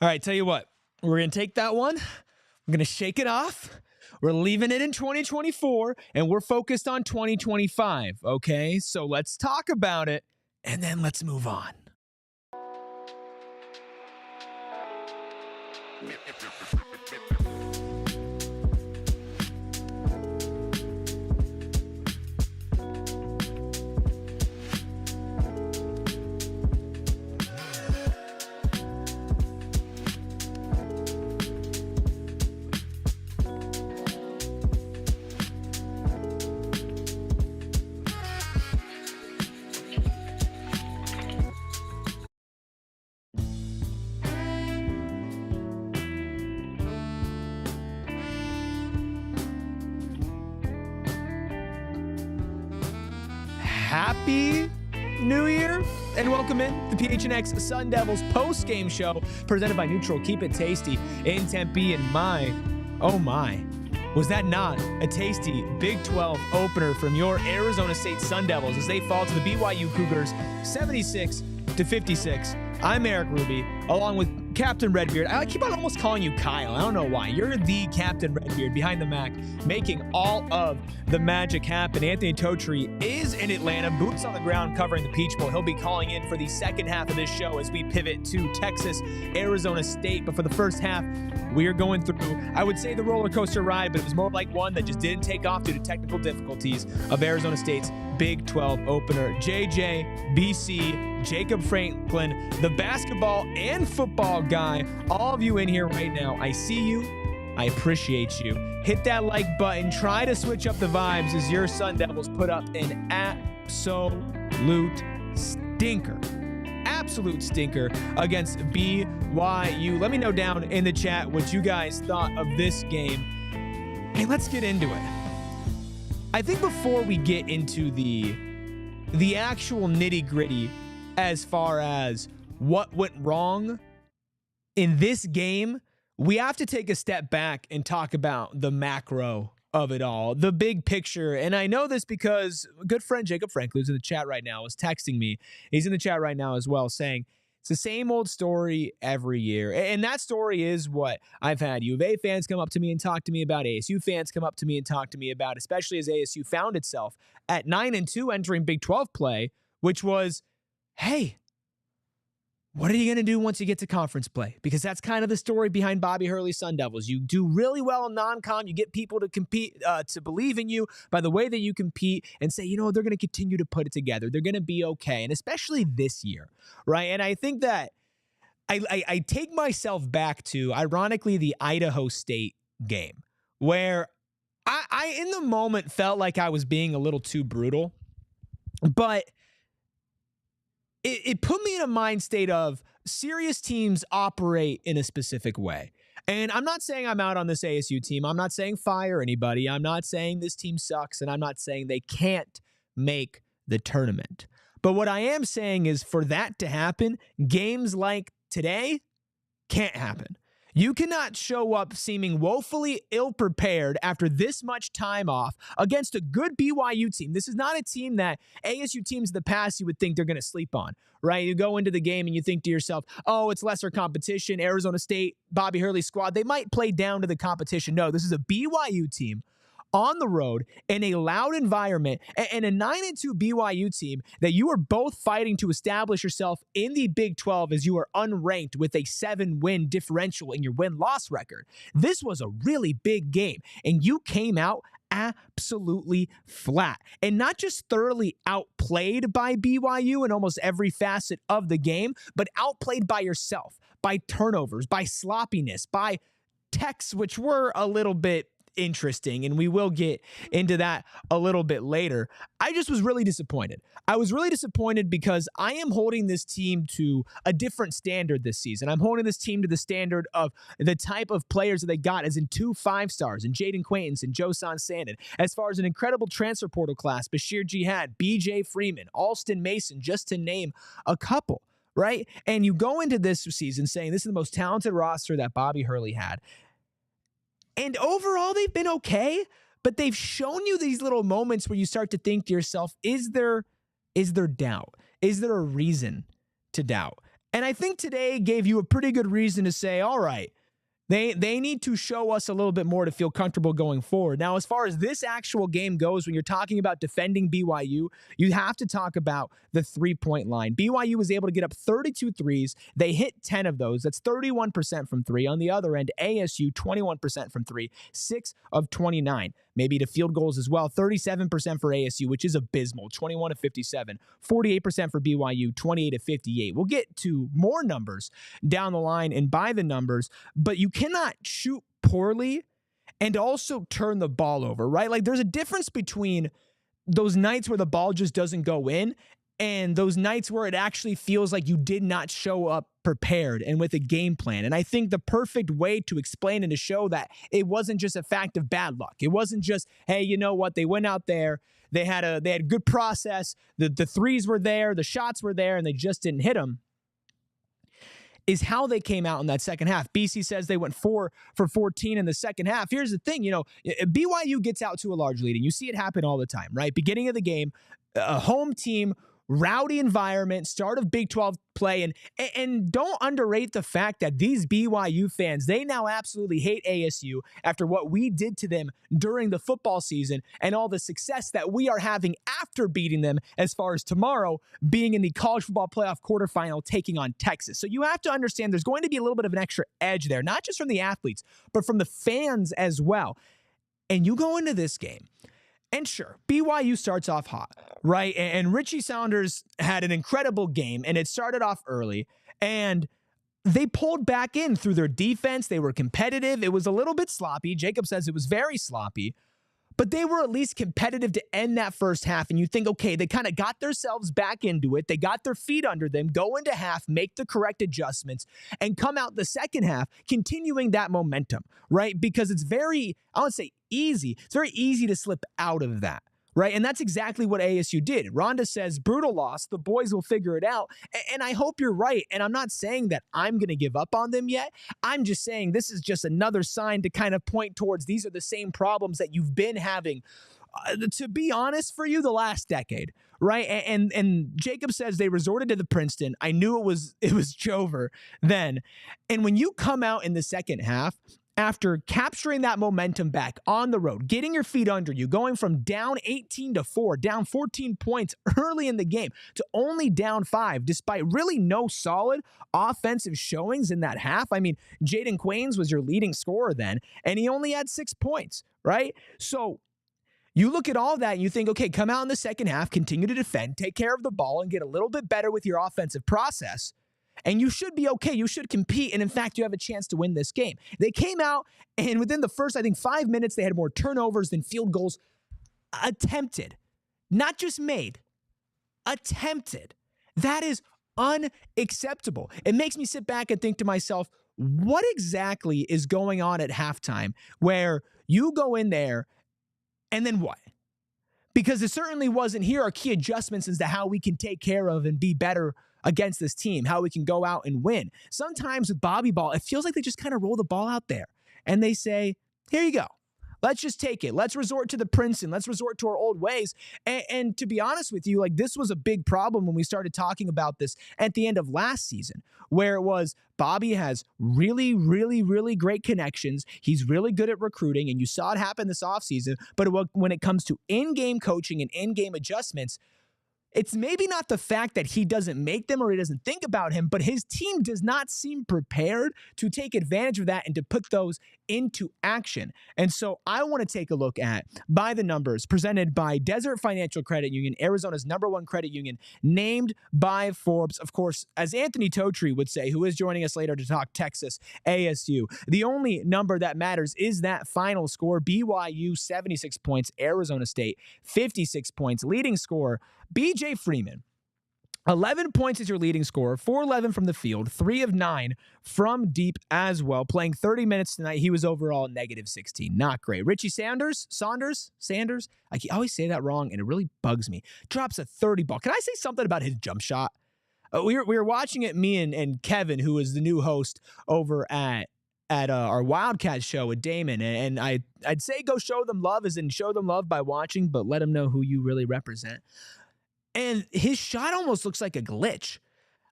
All right, tell you what, we're going to take that one. We're going to shake it off. We're leaving it in 2024, and we're focused on 2025, okay? So let's talk about it, and then let's move on. Happy New Year and welcome in the PHNX Sun Devils post-game show presented by Neutral. Keep it tasty in Tempe. And oh my, was that not a tasty Big 12 opener from your Arizona State Sun Devils as they fall to the BYU Cougars 76-56. I'm Erik Ruby, along with Captain Redbeard. I keep on almost calling you Kyle. I don't know why. You're the Captain Redbeard behind the Mac, making all of the magic happen. Anthony Totri is in Atlanta, boots on the ground covering the Peach Bowl. He'll be calling in for the second half of this show as we pivot to Texas, Arizona State. But for the first half, we are going through, I would say, the roller coaster ride, but it was more like one that just didn't take off due to technical difficulties of Arizona State's Big 12 opener. JJ, BC, Jacob Franklin, the basketball and football guy, all of you in here right now, I see you. I appreciate you. Hit that like button. Try to switch up the vibes as your Sun Devils put up an absolute stinker. Absolute stinker against BYU. Let me know down in the chat what you guys thought of this game. Hey, let's get into it. I think before we get into the actual nitty-gritty as far as what went wrong in this game, we have to take a step back and talk about the macro of it all, the big picture. And I know this because a good friend Jacob Franklin, who's in the chat right now, was texting me. He's in the chat right now as well, saying it's the same old story every year. And that story is what I've had U of A fans come up to me and talk to me about, ASU fans come up to me and talk to me about, especially as ASU found itself at 9-2 entering Big 12 play, which was, hey, what are you going to do once you get to conference play? Because that's kind of the story behind Bobby Hurley's Sun Devils. You do really well in non-com. You get people to compete, to believe in you by the way that you compete and say, you know, they're going to continue to put it together. They're going to be okay. And especially this year, right? And I think that I take myself back to, ironically, the Idaho State game where I in the moment felt like I was being a little too brutal, but it put me in a mind state of serious teams operate in a specific way. And I'm not saying I'm out on this ASU team. I'm not saying fire anybody. I'm not saying this team sucks, and I'm not saying they can't make the tournament. But what I am saying is for that to happen, games like today can't happen. You cannot show up seeming woefully ill-prepared after this much time off against a good BYU team. This is not a team that ASU teams in the past you would think they're going to sleep on, right? You go into the game and you think to yourself, oh, it's lesser competition. Arizona State, Bobby Hurley's squad, they might play down to the competition. No, this is a BYU team on the road in a loud environment and a 9-2 BYU team that you are both fighting to establish yourself in the Big 12 as you are unranked with a 7-win differential in your win-loss record. This was a really big game, and you came out absolutely flat and not just thoroughly outplayed by BYU in almost every facet of the game, but outplayed by yourself, by turnovers, by sloppiness, by techs, which were a little bit interesting, and we will get into that a little bit later. I just was really disappointed. I was really disappointed because I am holding this team to a different standard this season. I'm holding this team to the standard of the type of players that they got, as in 2 5-stars, and Jaden Quaintance and Josan Sandin. As far as an incredible transfer portal class, Bashir Jihad, BJ Freeman, Alston Mason, just to name a couple, right? And you go into this season saying this is the most talented roster that Bobby Hurley had. And overall, they've been okay, but they've shown you these little moments where you start to think to yourself, is there doubt? Is there a reason to doubt? And I think today gave you a pretty good reason to say, all right, they need to show us a little bit more to feel comfortable going forward. Now, as far as this actual game goes, when you're talking about defending BYU, you have to talk about the three-point line. BYU was able to get up 32 threes. They hit 10 of those. That's 31% from three. On the other end, ASU, 21% from three, 6 of 29. Maybe to field goals as well. 37% for ASU, which is abysmal, 21 of 57. 48% for BYU, 28 of 58. We'll get to more numbers down the line and by the numbers, but you cannot shoot poorly and also turn the ball over, right? Like there's a difference between those nights where the ball just doesn't go in and those nights where it actually feels like you did not show up prepared and with a game plan. And I think the perfect way to explain and to show that it wasn't just a fact of bad luck. It wasn't just, hey, you know what? They went out there, they had a good process, the threes were there, the shots were there, and they just didn't hit them, is how they came out in that second half. BC says they went 4 for 14 in the second half. Here's the thing, BYU gets out to a large lead, and you see it happen all the time, right? Beginning of the game, a home team, rowdy environment, start of Big 12 play, and don't underrate the fact that these BYU fans, they now absolutely hate ASU after what we did to them during the football season and all the success that we are having after beating them as far as tomorrow being in the college football playoff quarterfinal taking on Texas. So you have to understand there's going to be a little bit of an extra edge there, not just from the athletes, but from the fans as well. And you go into this game, and sure, BYU starts off hot, right? And Richie Saunders had an incredible game, and it started off early, and they pulled back in through their defense. They were competitive. It was a little bit sloppy. Jacob says it was very sloppy, but they were at least competitive to end that first half. And you think, okay, they kind of got themselves back into it. They got their feet under them, go into half, make the correct adjustments, and come out the second half, continuing that momentum, right? Because it's very, I would say easy. It's very easy to slip out of that, right? And that's exactly what ASU did. Rhonda says, brutal loss. The boys will figure it out. And I hope you're right. And I'm not saying that I'm going to give up on them yet. I'm just saying this is just another sign to kind of point towards these are the same problems that you've been having, to be honest, for you the last decade, right? And Jacob says they resorted to the Princeton. I knew it was Jover then. And when you come out in the second half, after capturing that momentum back on the road, getting your feet under you, going from down 18-4, down 14 points early in the game to only down 5, despite really no solid offensive showings in that half. I mean, Jaden Quains was your leading scorer then, and he only had 6 points, right? So you look at all that and you think, okay, come out in the second half, continue to defend, take care of the ball, and get a little bit better with your offensive process. And you should be okay. You should compete. And in fact, you have a chance to win this game. They came out, and within the first, 5 minutes, they had more turnovers than field goals attempted. Not just made, attempted. That is unacceptable. It makes me sit back and think to myself, what exactly is going on at halftime where you go in there and then what? Because it certainly wasn't, here are key adjustments as to how we can take care of and be better against this team, how we can go out and win. Sometimes with Bobby Ball, it feels like they just kind of roll the ball out there and they say, here you go. Let's just take it. Let's resort to the Princeton. Let's resort to our old ways. And to be honest with you, like, this was a big problem when we started talking about this at the end of last season, where it was Bobby has really, really, really great connections. He's really good at recruiting, and you saw it happen this offseason. But when it comes to in-game coaching and in-game adjustments, it's maybe not the fact that he doesn't make them or he doesn't think about him, but his team does not seem prepared to take advantage of that and to put those into action. And so I want to take a look at, by the numbers, presented by Desert Financial Credit Union, Arizona's #1 credit union, named by Forbes. Of course, as Anthony Totri would say, who is joining us later to talk Texas ASU, the only number that matters is that final score. BYU 76 points, Arizona State 56 points. Leading scorer, BJ Freeman, 11 points is your leading scorer, 4-11 from the field, 3 of 9 from deep as well. Playing 30 minutes tonight, he was overall -16. Not great. Richie Saunders, I always say that wrong, and it really bugs me. Drops a 30 ball. Can I say something about his jump shot? We were watching it, me and Kevin, who is the new host over at our Wildcat show with Damon, and I'd say go show them love, as in show them love by watching, but let them know who you really represent. And his shot almost looks like a glitch.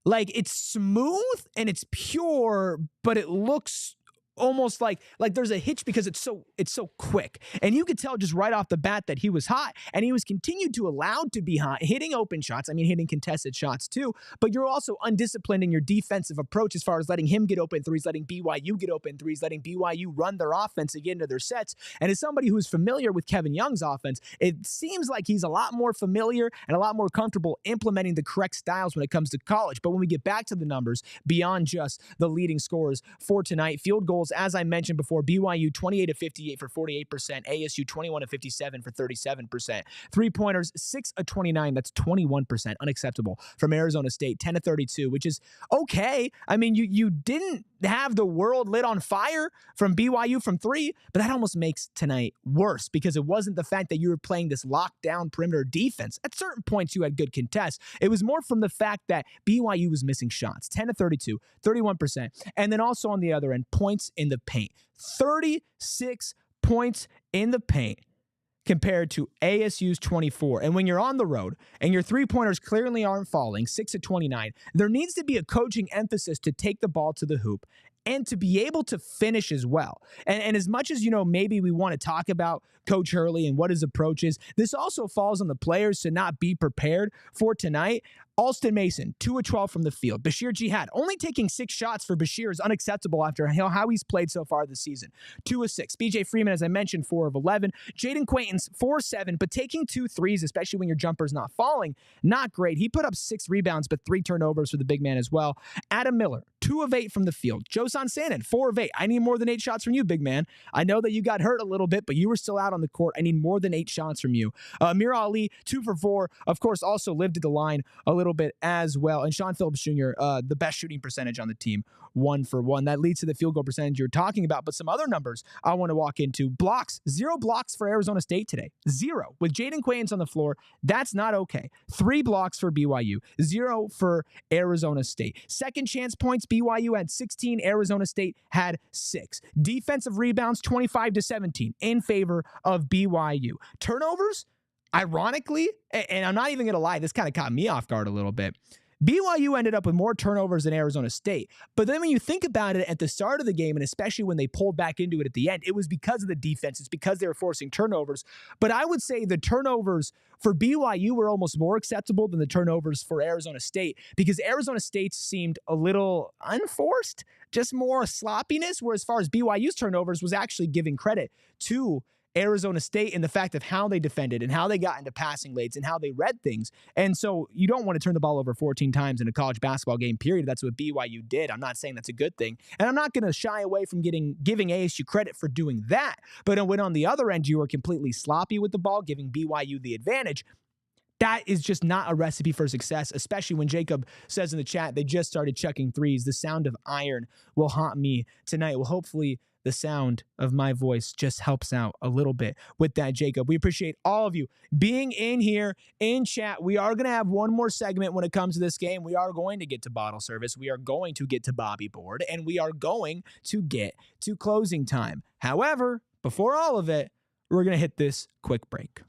Like, it's smooth and it's pure, but it looks almost like there's a hitch because it's so quick. And you could tell just right off the bat that he was hot, and he was continued to allowed to be hot, hitting open shots. I mean, hitting contested shots too, but you're also undisciplined in your defensive approach as far as letting him get open threes, letting BYU get open threes, letting BYU run their offense and get into their sets. And as somebody who's familiar with Kevin Young's offense, it seems like he's a lot more familiar and a lot more comfortable implementing the correct styles when it comes to college. But when we get back to the numbers, beyond just the leading scorers for tonight, field goals, as I mentioned before, BYU 28 of 58 for 48%, ASU 21 of 57 for 37%. Three-pointers 6 of 29, that's 21%, unacceptable from Arizona State, 10 of 32, which is okay. I mean, you didn't have the world lit on fire from BYU from three, but that almost makes tonight worse because it wasn't the fact that you were playing this lockdown perimeter defense. At certain points, you had good contests. It was more from the fact that BYU was missing shots, 10 of 32, 31%. And then also on the other end, points in the paint, 36 points in the paint compared to ASU's 24. And when you're on the road and your three-pointers clearly aren't falling, 6 of 29, there needs to be a coaching emphasis to take the ball to the hoop and to be able to finish as well. And as much as, maybe we want to talk about Coach Hurley and what his approach is, this also falls on the players to not be prepared for tonight. Alston Mason, 2 of 12 from the field. Bashir Jihad, only taking 6 shots for Bashir is unacceptable after how he's played so far this season. 2 of 6. BJ Freeman, as I mentioned, 4 of 11. Jaden Quaintance, 4 of 7, but taking 2 threes, especially when your jumper's not falling, not great. He put up 6 rebounds, but 3 turnovers for the big man as well. Adam Miller, 2 of 8 from the field. Josan Sanin, 4 of 8. I need more than 8 shots from you, big man. I know that you got hurt a little bit, but you were still out on the court. I need more than 8 shots from you. Amir Ali, 2 for 4. Of course, also lived at the line a little bit as well. And Sean Phillips Jr., the best shooting percentage on the team, 1 for 1. That leads to the field goal percentage you're talking about. But some other numbers I want to walk into. Blocks, 0 blocks for Arizona State today. 0. With Jaden Quaintance on the floor, that's not okay. 3 blocks for BYU. 0 for Arizona State. Second chance points, BYU had 16. Arizona State had 6. Defensive rebounds, 25 to 17 in favor of BYU. Turnovers, ironically, and I'm not even going to lie, this kind of caught me off guard a little bit. BYU ended up with more turnovers than Arizona State. But then when you think about it at the start of the game, and especially when they pulled back into it at the end, it was because of the defense. It's because they were forcing turnovers. But I would say the turnovers for BYU were almost more acceptable than the turnovers for Arizona State, because Arizona State seemed a little unforced, just more sloppiness, where as far as BYU's turnovers was actually giving credit to Arizona State and the fact of how they defended and how they got into passing lanes and how they read things. And so you don't want to turn the ball over 14 times in a college basketball game, period. That's what BYU did. I'm not saying that's a good thing. And I'm not going to shy away from giving ASU credit for doing that. But when on the other end, you were completely sloppy with the ball, giving BYU the advantage, that is just not a recipe for success, especially when Jacob says in the chat they just started chucking threes. The sound of iron will haunt me tonight. Well, hopefully the sound of my voice just helps out a little bit with that, Jacob. We appreciate all of you being in here in chat. We are going to have one more segment when it comes to this game. We are going to get to bottle service. We are going to get to Bobby board, and we are going to get to closing time. However, before all of it, we're going to hit this quick break.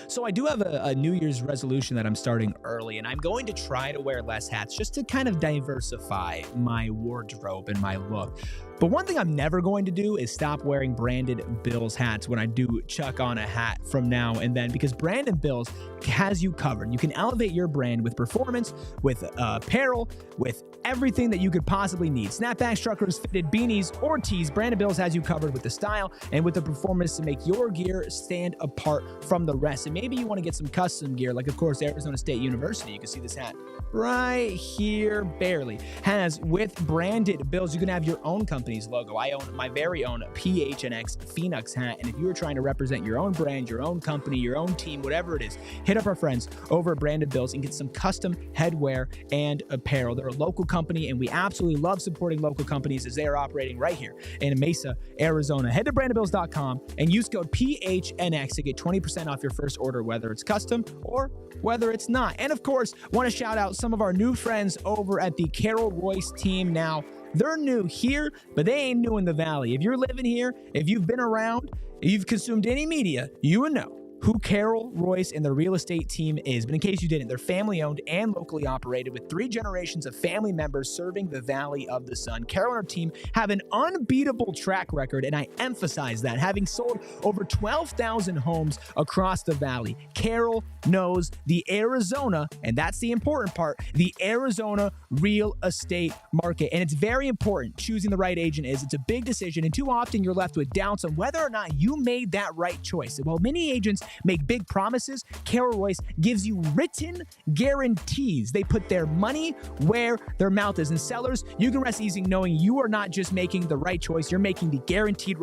So I do have a New Year's resolution that I'm starting early, and I'm going to try to wear less hats just to kind of diversify my wardrobe and my look. But one thing I'm never going to do is stop wearing Branded Bills hats when I do chuck on a hat from now and then, because Branded Bills has you covered. You can elevate your brand with performance, with apparel, with everything that you could possibly need. Snapbacks, truckers, fitted beanies, or tees, Branded Bills has you covered with the style and with the performance to make your gear stand apart from the rest. And maybe you want to get some custom gear, like, of course, Arizona State University. You can see this hat right here, barely, has with Branded Bills. You can have your own company's logo. I own my very own PHNX Phoenix hat. And if you are trying to represent your own brand, your own company, your own team, whatever it is, hit up our friends over at Branded Bills and get some custom headwear and apparel. They're a local company, and we absolutely love supporting local companies as they are operating right here in Mesa, Arizona. Head to brandedbills.com and use code PHNX to get 20% off your first order, whether it's custom or whether it's not. And of course, want to shout out some of our new friends over at the Carol Royce team. Now, they're new here, but they ain't new in the Valley. If you're living here, if you've been around, if you've consumed any media, you would know who Carol Royce and the real estate team is, but in case you didn't, they're family-owned and locally operated with 3 generations of family members serving the Valley of the Sun. Carol and her team have an unbeatable track record, and I emphasize that, having sold over 12,000 homes across the Valley. Carol knows the Arizona, and that's the important part, the Arizona real estate market. And it's very important. Choosing the right agent it's a big decision, and too often you're left with doubts on whether or not you made that right choice. While many agents make big promises, Carol Royce gives you written guarantees. They put their money where their mouth is. And sellers, you can rest easy knowing you are not just making the right choice, you're making the guaranteed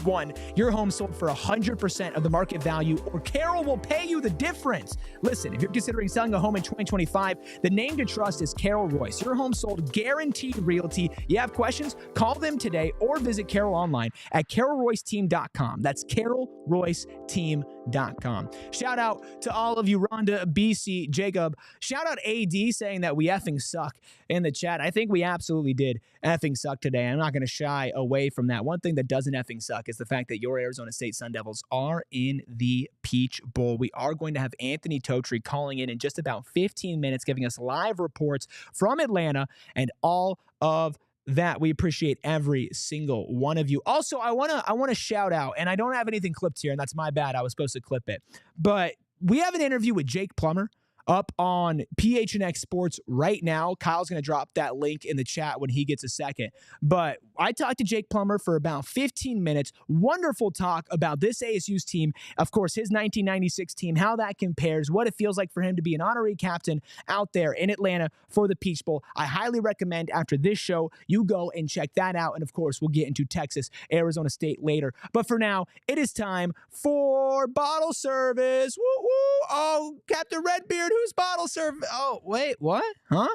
one. Your home sold for 100% of the market value, or Carol will pay you the difference. Listen, if you're considering selling a home in 2025, the name to trust is Carol Royce. Your home sold guaranteed realty. You have questions? Call them today or visit Carol online at carolroyceteam.com. That's carolroyceteam.com. Shout out to all of you, Rhonda, BC, Jacob. Shout out AD saying that we effing suck in the chat. I think we absolutely did effing suck today. I'm not going to shy away from that. One thing that doesn't effing suck is the fact that your Arizona State Sun Devils are in the Peach Bowl. We are going to have Anthony Totri calling in just about 15 minutes, giving us live reports from Atlanta and all of that. We appreciate every single one of you. Also, I want to shout out, and I don't have anything clipped here, and that's my bad. I was supposed to clip it. But we have an interview with Jake Plummer up on PHNX Sports right now. Kyle's going to drop that link in the chat when he gets a second. But I talked to Jake Plummer for about 15 minutes. Wonderful talk about this ASU's team. Of course, his 1996 team, how that compares, what it feels like for him to be an honorary captain out there in Atlanta for the Peach Bowl. I highly recommend after this show, you go and check that out. And of course, we'll get into Texas, Arizona State later. But for now, it is time for bottle service. Woo woo! Oh, Captain Redbeard, who's bottle service? Oh, wait, what? Huh?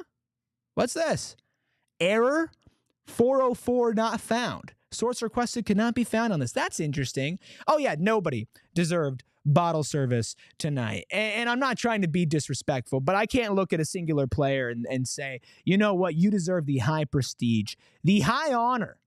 What's this? Error 404 not found. Source requested cannot be found on this. That's interesting. Oh, yeah, nobody deserved bottle service tonight. And I'm not trying to be disrespectful, but I can't look at a singular player and say, you know what, you deserve the high prestige, the high honor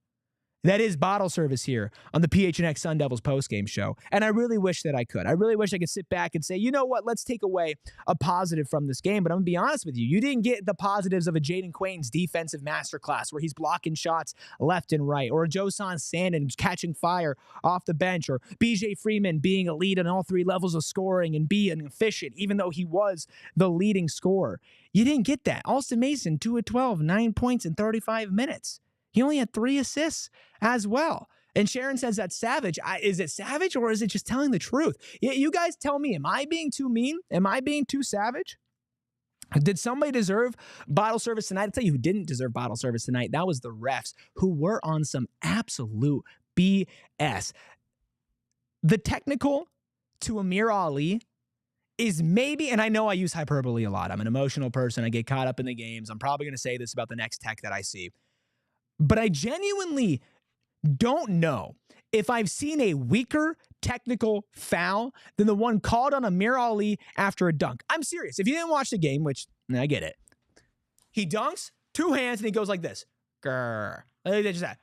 that is bottle service here on the PHNX Sun Devils postgame show. And I really wish that I could. I really wish I could sit back and say, you know what, let's take away a positive from this game. But I'm going to be honest with you. You didn't get the positives of a Jaden Quain's defensive masterclass where he's blocking shots left and right, or a Josan Sandin catching fire off the bench, or BJ Freeman being a lead on all 3 levels of scoring and being efficient, even though he was the leading scorer. You didn't get that. Austin Mason, 2 of 12, 9 points in 35 minutes. He only had 3 assists as well. And Sharon says that's savage. Is it savage, or is it just telling the truth? You guys tell me, am I being too mean? Am I being too savage? Did somebody deserve bottle service tonight? I'll tell you who didn't deserve bottle service tonight. That was the refs, who were on some absolute BS. The technical to Amir Ali is maybe, and I know I use hyperbole a lot. I'm an emotional person. I get caught up in the games. I'm probably going to say this about the next tech that I see. But I genuinely don't know if I've seen a weaker technical foul than the one called on Amir Ali after a dunk. I'm serious. If you didn't watch the game, which I get it, he dunks, 2 hands, and he goes like this. Grr. Just that.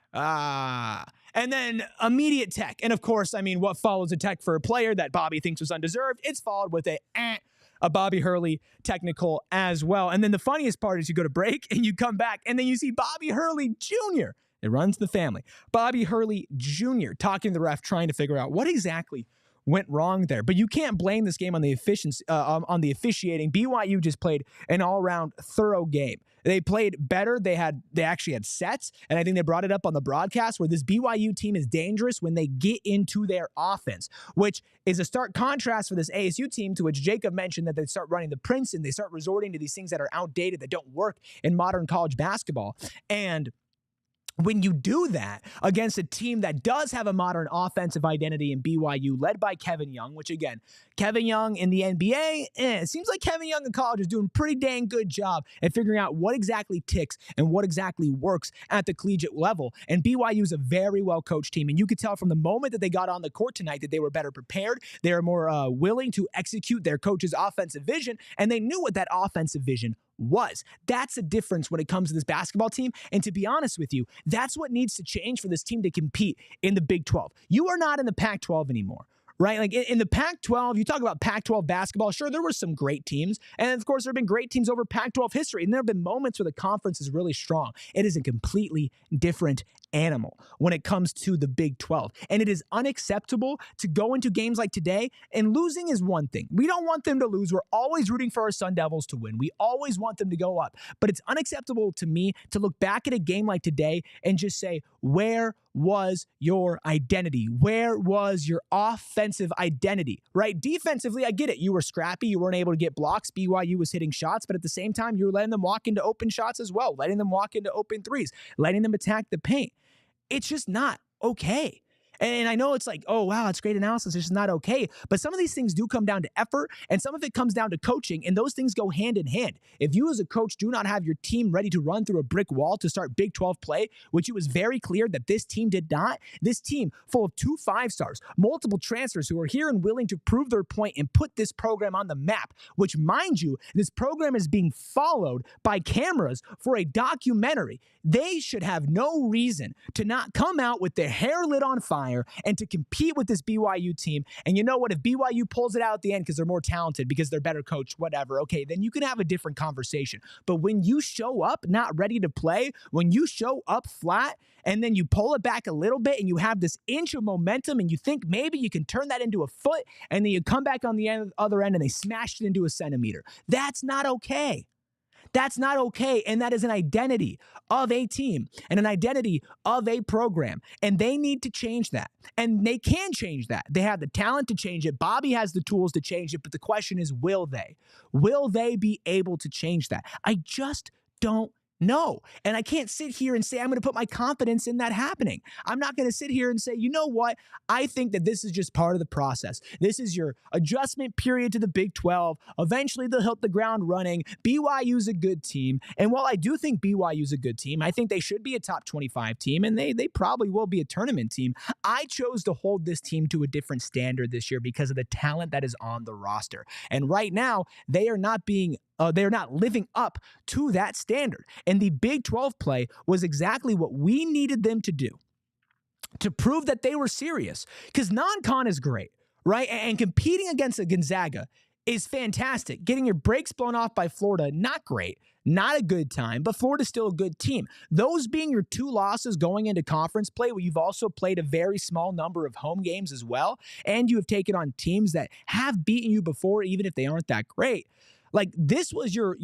And then immediate tech. And of course, I mean, what follows a tech for a player that Bobby thinks was undeserved? It's followed with a Bobby Hurley technical as well. And then the funniest part is you go to break and you come back and then you see Bobby Hurley Jr. It runs the family. Bobby Hurley Jr. talking to the ref, trying to figure out what exactly went wrong there. But you can't blame this game on the officiating. BYU just played an all-around thorough game. They played better. They actually had sets, and I think they brought it up on the broadcast where this BYU team is dangerous when they get into their offense, which is a stark contrast for this ASU team, to which Jacob mentioned that they start running the Princeton. They start resorting to these things that are outdated, that don't work in modern college basketball. And when you do that against a team that does have a modern offensive identity in BYU, led by Kevin Young, which again, Kevin Young in the NBA, it seems like Kevin Young in college is doing a pretty dang good job at figuring out what exactly ticks and what exactly works at the collegiate level. And BYU is a very well-coached team. And you could tell from the moment that they got on the court tonight that they were better prepared. They were more willing to execute their coach's offensive vision, and they knew what that offensive vision was. That's a difference when it comes to this basketball team. And to be honest with you, that's what needs to change for this team to compete in the Big 12. You are not in the Pac-12 anymore. right? Like in the Pac-12, you talk about Pac-12 basketball, sure, there were some great teams. And of course, there have been great teams over Pac-12 history. And there have been moments where the conference is really strong. It is a completely different animal when it comes to the Big 12. And it is unacceptable to go into games like today, and losing is one thing. We don't want them to lose. We're always rooting for our Sun Devils to win. We always want them to go up. But it's unacceptable to me to look back at a game like today and just say, where was your identity? Where was your offensive identity, right? Defensively, I get it. You were scrappy. You weren't able to get blocks. BYU was hitting shots, but at the same time, you were letting them walk into open shots as well, letting them walk into open threes, letting them attack the paint. It's just not okay. And I know it's like, oh, wow, it's great analysis. It's just not okay. But some of these things do come down to effort, and some of it comes down to coaching, and those things go hand in hand. If you as a coach do not have your team ready to run through a brick wall to start Big 12 play, which it was very clear that this team did not, this team full of 2 5-stars, multiple transfers who are here and willing to prove their point and put this program on the map, which, mind you, this program is being followed by cameras for a documentary. They should have no reason to not come out with their hair lit on fire and to compete with this BYU team. And you know what? If BYU pulls it out at the end because they're more talented, because they're better coached, whatever, okay, then you can have a different conversation. But when you show up not ready to play, when you show up flat and then you pull it back a little bit and you have this inch of momentum and you think maybe you can turn that into a foot, and then you come back on the other end and they smashed it into a centimeter. That's not okay. That's not okay, and that is an identity of a team and an identity of a program, and they need to change that, and they can change that. They have the talent to change it. Bobby has the tools to change it, but the question is, will they? Will they be able to change that? I just don't know. And I can't sit here and say I'm going to put my confidence in that happening. I'm not going to sit here and say, you know what? I think that this is just part of the process. This is your adjustment period to the Big 12. Eventually, they'll hit the ground running. BYU's a good team. And while I do think BYU's a good team, I think they should be a top 25 team, and they probably will be a tournament team. I chose to hold this team to a different standard this year because of the talent that is on the roster. And right now, they are not they're not living up to that standard. And the Big 12 play was exactly what we needed them to do to prove that they were serious. Because non-con is great, right? And competing against a Gonzaga is fantastic. Getting your brakes blown off by Florida, not great. Not a good time, but Florida's still a good team. Those being your 2 losses going into conference play, where you've also played a very small number of home games as well, and you have taken on teams that have beaten you before, even if they aren't that great. Like, this was your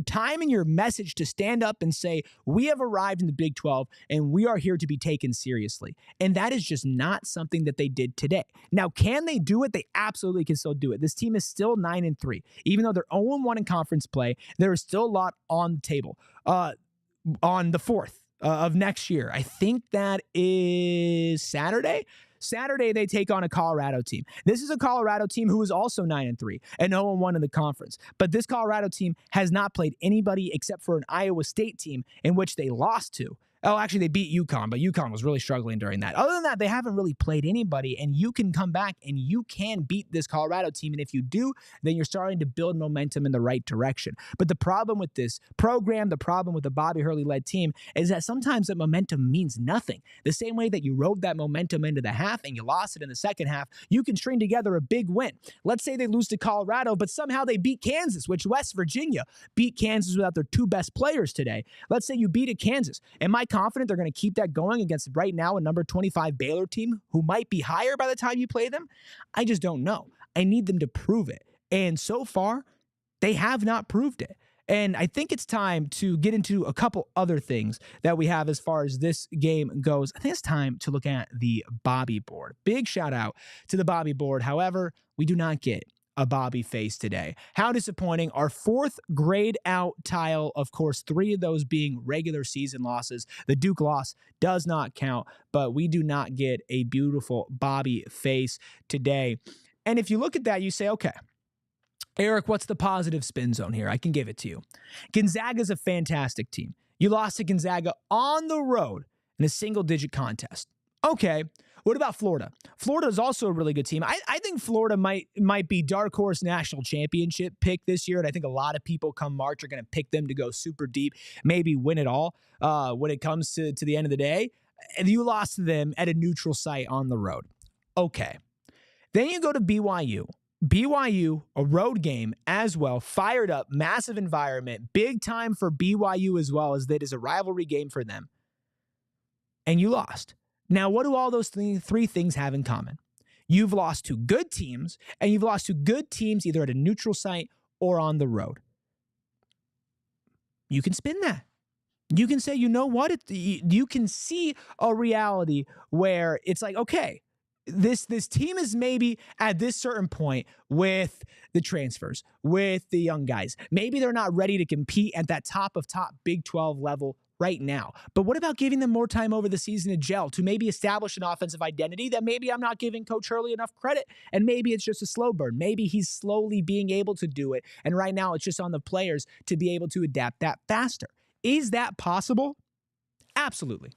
time and your message to stand up and say, we have arrived in the Big 12 and we are here to be taken seriously. And that is just not something that they did today. Now, can they do it? They absolutely can still do it. This team is still 9-3. Even though they're 0-1 in conference play, there is still a lot on the table. On the 4th of next year, I think that is Saturday. Saturday, they take on a Colorado team. This is a Colorado team who is also 9-3 and 0-1 in the conference. But this Colorado team has not played anybody except for an Iowa State team in which they lost to. Oh, actually, they beat UConn, but UConn was really struggling during that. Other than that, they haven't really played anybody, and you can come back and you can beat this Colorado team. And if you do, then you're starting to build momentum in the right direction. But the problem with this program, the problem with the Bobby Hurley-led team, is that sometimes that momentum means nothing. The same way that you rode that momentum into the half and you lost it in the second half, you can string together a big win. Let's say they lose to Colorado, but somehow they beat Kansas, which West Virginia beat Kansas without their 2 best players today. Let's say you beat a Kansas. Am I confident they're going to keep that going against right now a number 25 Baylor team who might be higher by the time you play them? I just don't know. I need them to prove it. And so far, they have not proved it. And I think it's time to get into a couple other things that we have as far as this game goes. I think it's time to look at the Bobby board. Big shout out to the Bobby board. However, we do not get a Bobby face today. How disappointing. Our 4th grade out tile, of course, 3 of those being regular season losses. The Duke loss does not count, but we do not get a beautiful Bobby face today. And if you look at that, you say, okay, Erik, what's the positive spin zone here? I can give it to you. Gonzaga's a fantastic team. You lost to Gonzaga on the road in a single-digit contest. Okay. What about Florida? Florida is also a really good team. I think Florida might be dark horse national championship pick this year, and I think a lot of people come March are going to pick them to go super deep, maybe win it all when it comes to the end of the day. And you lost to them at a neutral site on the road. Okay. Then you go to BYU. BYU, a road game as well, fired up, massive environment, big time for BYU as well, as that is a rivalry game for them. And you lost. Now, what do all those three things have in common? You've lost to good teams, and you've lost to good teams either at a neutral site or on the road. You can spin that. You can say, you know what? You can see a reality where it's like, okay, this team is maybe at this certain point with the transfers, with the young guys. Maybe they're not ready to compete at that top Big 12 level right now. But what about giving them more time over the season to gel, to maybe establish an offensive identity that maybe I'm not giving Coach Hurley enough credit, and maybe it's just a slow burn. Maybe he's slowly being able to do it, and right now it's just on the players to be able to adapt that faster. Is that possible? Absolutely.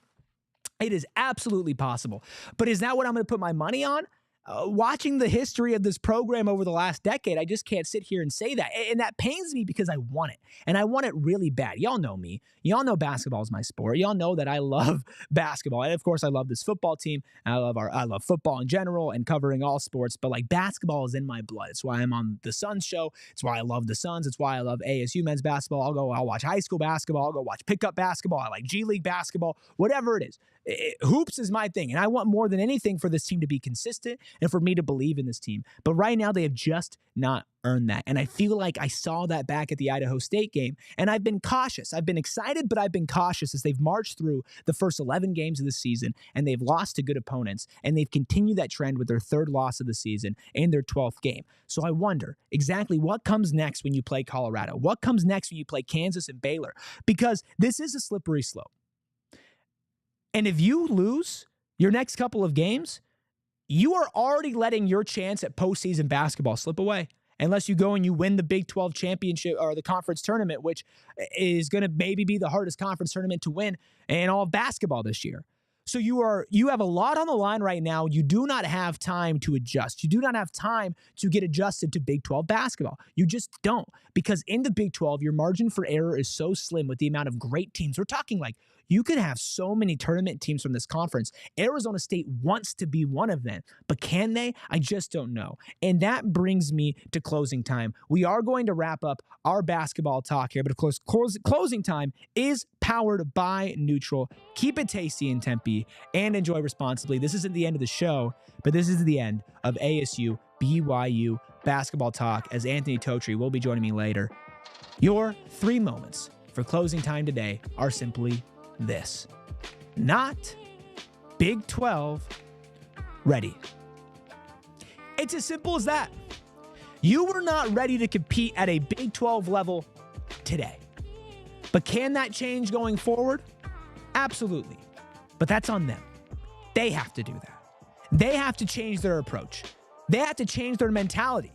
It is absolutely possible. But is that what I'm going to put my money on? Watching the history of this program over the last decade, I just can't sit here and say that. And that pains me because I want it. And I want it really bad. Y'all know me. Y'all know basketball is my sport. Y'all know that I love basketball. And of course, I love this football team. I love football in general and covering all sports. But like, basketball is in my blood. It's why I'm on the Suns show. It's why I love the Suns. It's why I love ASU men's basketball. I'll watch high school basketball. I'll go watch pickup basketball. I like G League basketball. Whatever it is. Hoops is my thing. And I want more than anything for this team to be consistent and for me to believe in this team. But right now, they have just not earned that. And I feel like I saw that back at the Idaho State game. And I've been cautious. I've been excited, but I've been cautious as they've marched through the first 11 games of the season, and they've lost to good opponents. And they've continued that trend with their third loss of the season in their 12th game. So I wonder exactly what comes next when you play Colorado. What comes next when you play Kansas and Baylor? Because this is a slippery slope. And if you lose your next couple of games, you are already letting your chance at postseason basketball slip away. Unless you go and you win the Big 12 championship or the conference tournament, which is going to maybe be the hardest conference tournament to win in all of basketball this year. So you have a lot on the line right now. You do not have time to adjust. You do not have time to get adjusted to Big 12 basketball. You just don't. Because in the Big 12, your margin for error is so slim with the amount of great teams. We're talking like you could have so many tournament teams from this conference. Arizona State wants to be one of them. But can they? I just don't know. And that brings me to closing time. We are going to wrap up our basketball talk here. But of course, closing time is powered by Neutral. Keep it tasty in Tempe and enjoy responsibly. This isn't the end of the show, but this is the end of ASU BYU basketball talk, as Anthony Totri will be joining me later. Your 3 moments for closing time today are simply this: not Big 12 ready. It's as simple as that. You were not ready to compete at a Big 12 level today. But can that change going forward? Absolutely. But that's on them. They have to do that. They have to change their approach. They have to change their mentality.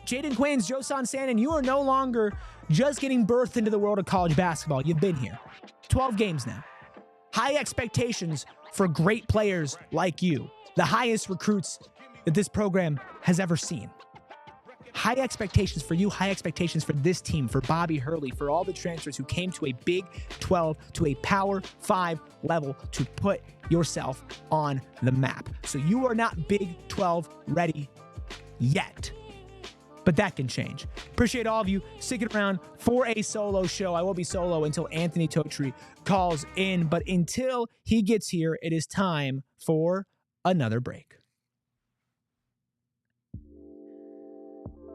Jaden Quains, Josan Sannon, you are no longer just getting birthed into the world of college basketball. You've been here. 12 games now. High expectations for great players like you. The highest recruits that this program has ever seen. High expectations for you, high expectations for this team, for Bobby Hurley, for all the transfers who came to a Big 12, to a Power 5 level to put yourself on the map. So you are not Big 12 ready yet. But that can change. Appreciate all of you sticking around for a solo show. I will be solo until Anthony Totri calls in. But until he gets here, it is time for another break.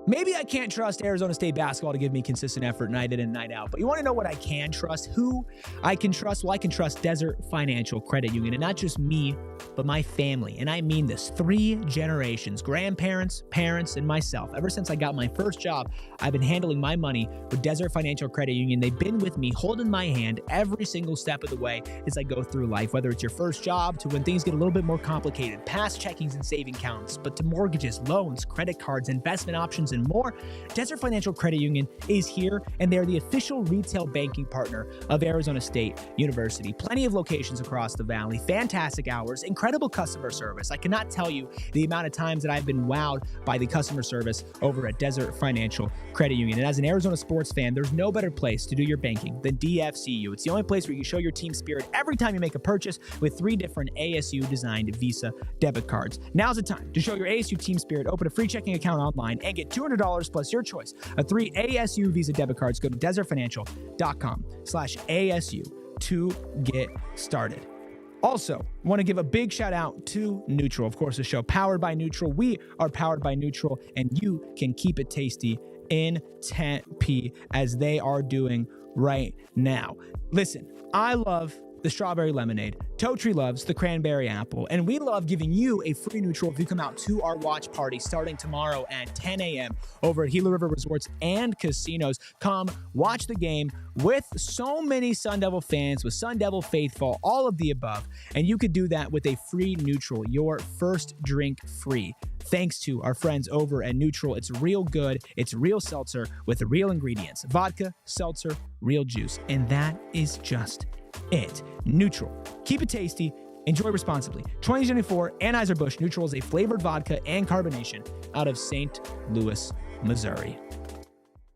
Maybe I can't trust Arizona State basketball to give me consistent effort night in and night out. But you want to know what I can trust? Who I can trust? Well, I can trust Desert Financial Credit Union. And not just me, but my family. And I mean this. 3 generations, grandparents, parents, and myself. Ever since I got my first job, I've been handling my money with Desert Financial Credit Union. They've been with me, holding my hand every single step of the way as I go through life. Whether it's your first job to when things get a little bit more complicated, past checkings and saving accounts, but to mortgages, loans, credit cards, investment options, and even more. Desert Financial Credit Union is here, and they're the official retail banking partner of Arizona State University. Plenty of locations across the valley, fantastic hours, incredible customer service. I cannot tell you the amount of times that I've been wowed by the customer service over at Desert Financial Credit Union. And as an Arizona sports fan, there's no better place to do your banking than DFCU. It's the only place where you can show your team spirit every time you make a purchase with 3 different ASU-designed Visa debit cards. Now's the time to show your ASU team spirit. Open a free checking account online and get $200 plus your choice of 3 ASU Visa debit cards. Go to desertfinancial.com/ASU to get started. Also, want to give a big shout out to Neutral. Of course, the show powered by Neutral. We are powered by Neutral, and you can keep it tasty in Tempe as they are doing right now. Listen, I love the strawberry lemonade. Totri loves the cranberry apple. And we love giving you a free Neutral if you come out to our watch party starting tomorrow at 10 a.m. over at Gila River Resorts and Casinos. Come watch the game with so many Sun Devil fans, with Sun Devil faithful, all of the above. And you could do that with a free Neutral, your first drink free. Thanks to our friends over at Neutral. It's real good. It's real seltzer with the real ingredients. Vodka, seltzer, real juice. And that is just it. Neutral. Keep it tasty. Enjoy responsibly. 2024 Anheuser-Busch Neutral is a flavored vodka and carbonation out of St. Louis, Missouri.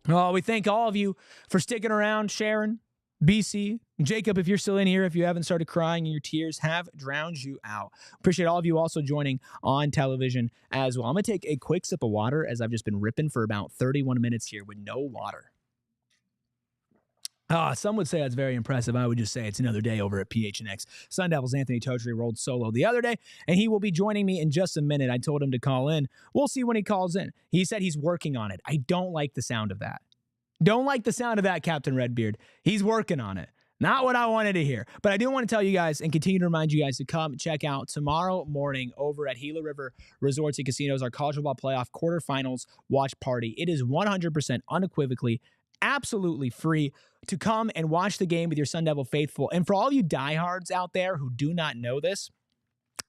Oh, we thank all of you for sticking around, Sharon, BC, Jacob, if you're still in here, if you haven't started crying and your tears have drowned you out. Appreciate all of you also joining on television as well. I'm going to take a quick sip of water as I've just been ripping for about 31 minutes here with no water. Some would say that's very impressive. I would just say it's another day over at PHNX Sun Devils. Anthony Totri rolled solo the other day, and he will be joining me in just a minute. I told him to call in. We'll see when he calls in. He said he's working on it. I don't like the sound of that. Don't like the sound of that, Captain Redbeard. He's working on it. Not what I wanted to hear. But I do want to tell you guys and continue to remind you guys to come check out tomorrow morning over at Gila River Resorts and Casinos, our college football playoff quarterfinals watch party. It is 100% unequivocally absolutely free to come and watch the game with your Sun Devil faithful. And for all you diehards out there who do not know this,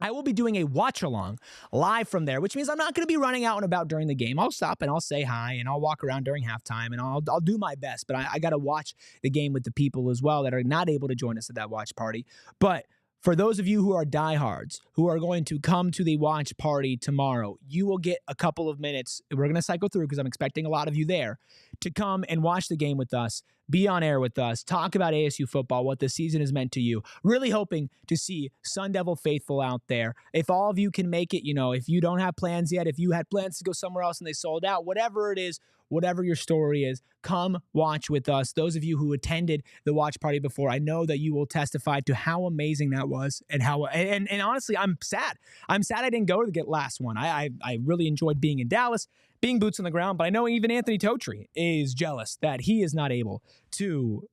I will be doing a watch-along live from there, which means I'm not going to be running out and about during the game. I'll stop and I'll say hi and I'll walk around during halftime and I'll do my best. But I got to watch the game with the people as well that are not able to join us at that watch party. But for those of you who are diehards, who are going to come to the watch party tomorrow, you will get a couple of minutes. We're going to cycle through because I'm expecting a lot of you there to come and watch the game with us, be on air with us, talk about ASU football, what the season has meant to you. Really hoping to see Sun Devil faithful out there. If all of you can make it, if you don't have plans yet, if you had plans to go somewhere else and they sold out, whatever it is, whatever your story is, come watch with us. Those of you who attended the watch party before, I know that you will testify to how amazing that was and how, and honestly, I'm sad. I'm sad I didn't go to the last one. I really enjoyed being in Dallas, being boots on the ground, but I know even Anthony Totri is jealous that he is not able to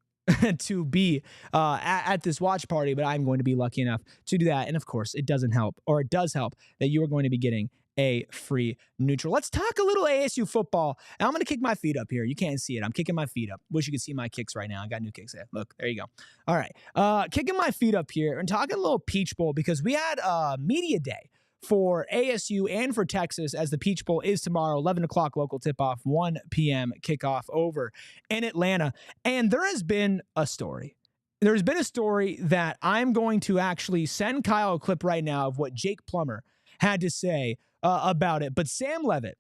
be at this watch party, but I'm going to be lucky enough to do that. And of course, it does help that you are going to be getting a free Neutral. Let's talk a little ASU football. And I'm going to kick my feet up here. You can't see it. I'm kicking my feet up. Wish you could see my kicks right now. I got new kicks there. Look, there you go. All right. Kicking my feet up here and talking a little Peach Bowl because we had a media day for ASU and for Texas as the Peach Bowl is tomorrow, 11 o'clock local tip-off, 1 p.m. kickoff over in Atlanta. And there has been a story. There's been a story that I'm going to actually send Kyle a clip right now of what Jake Plummer had to say about it. But Sam Leavitt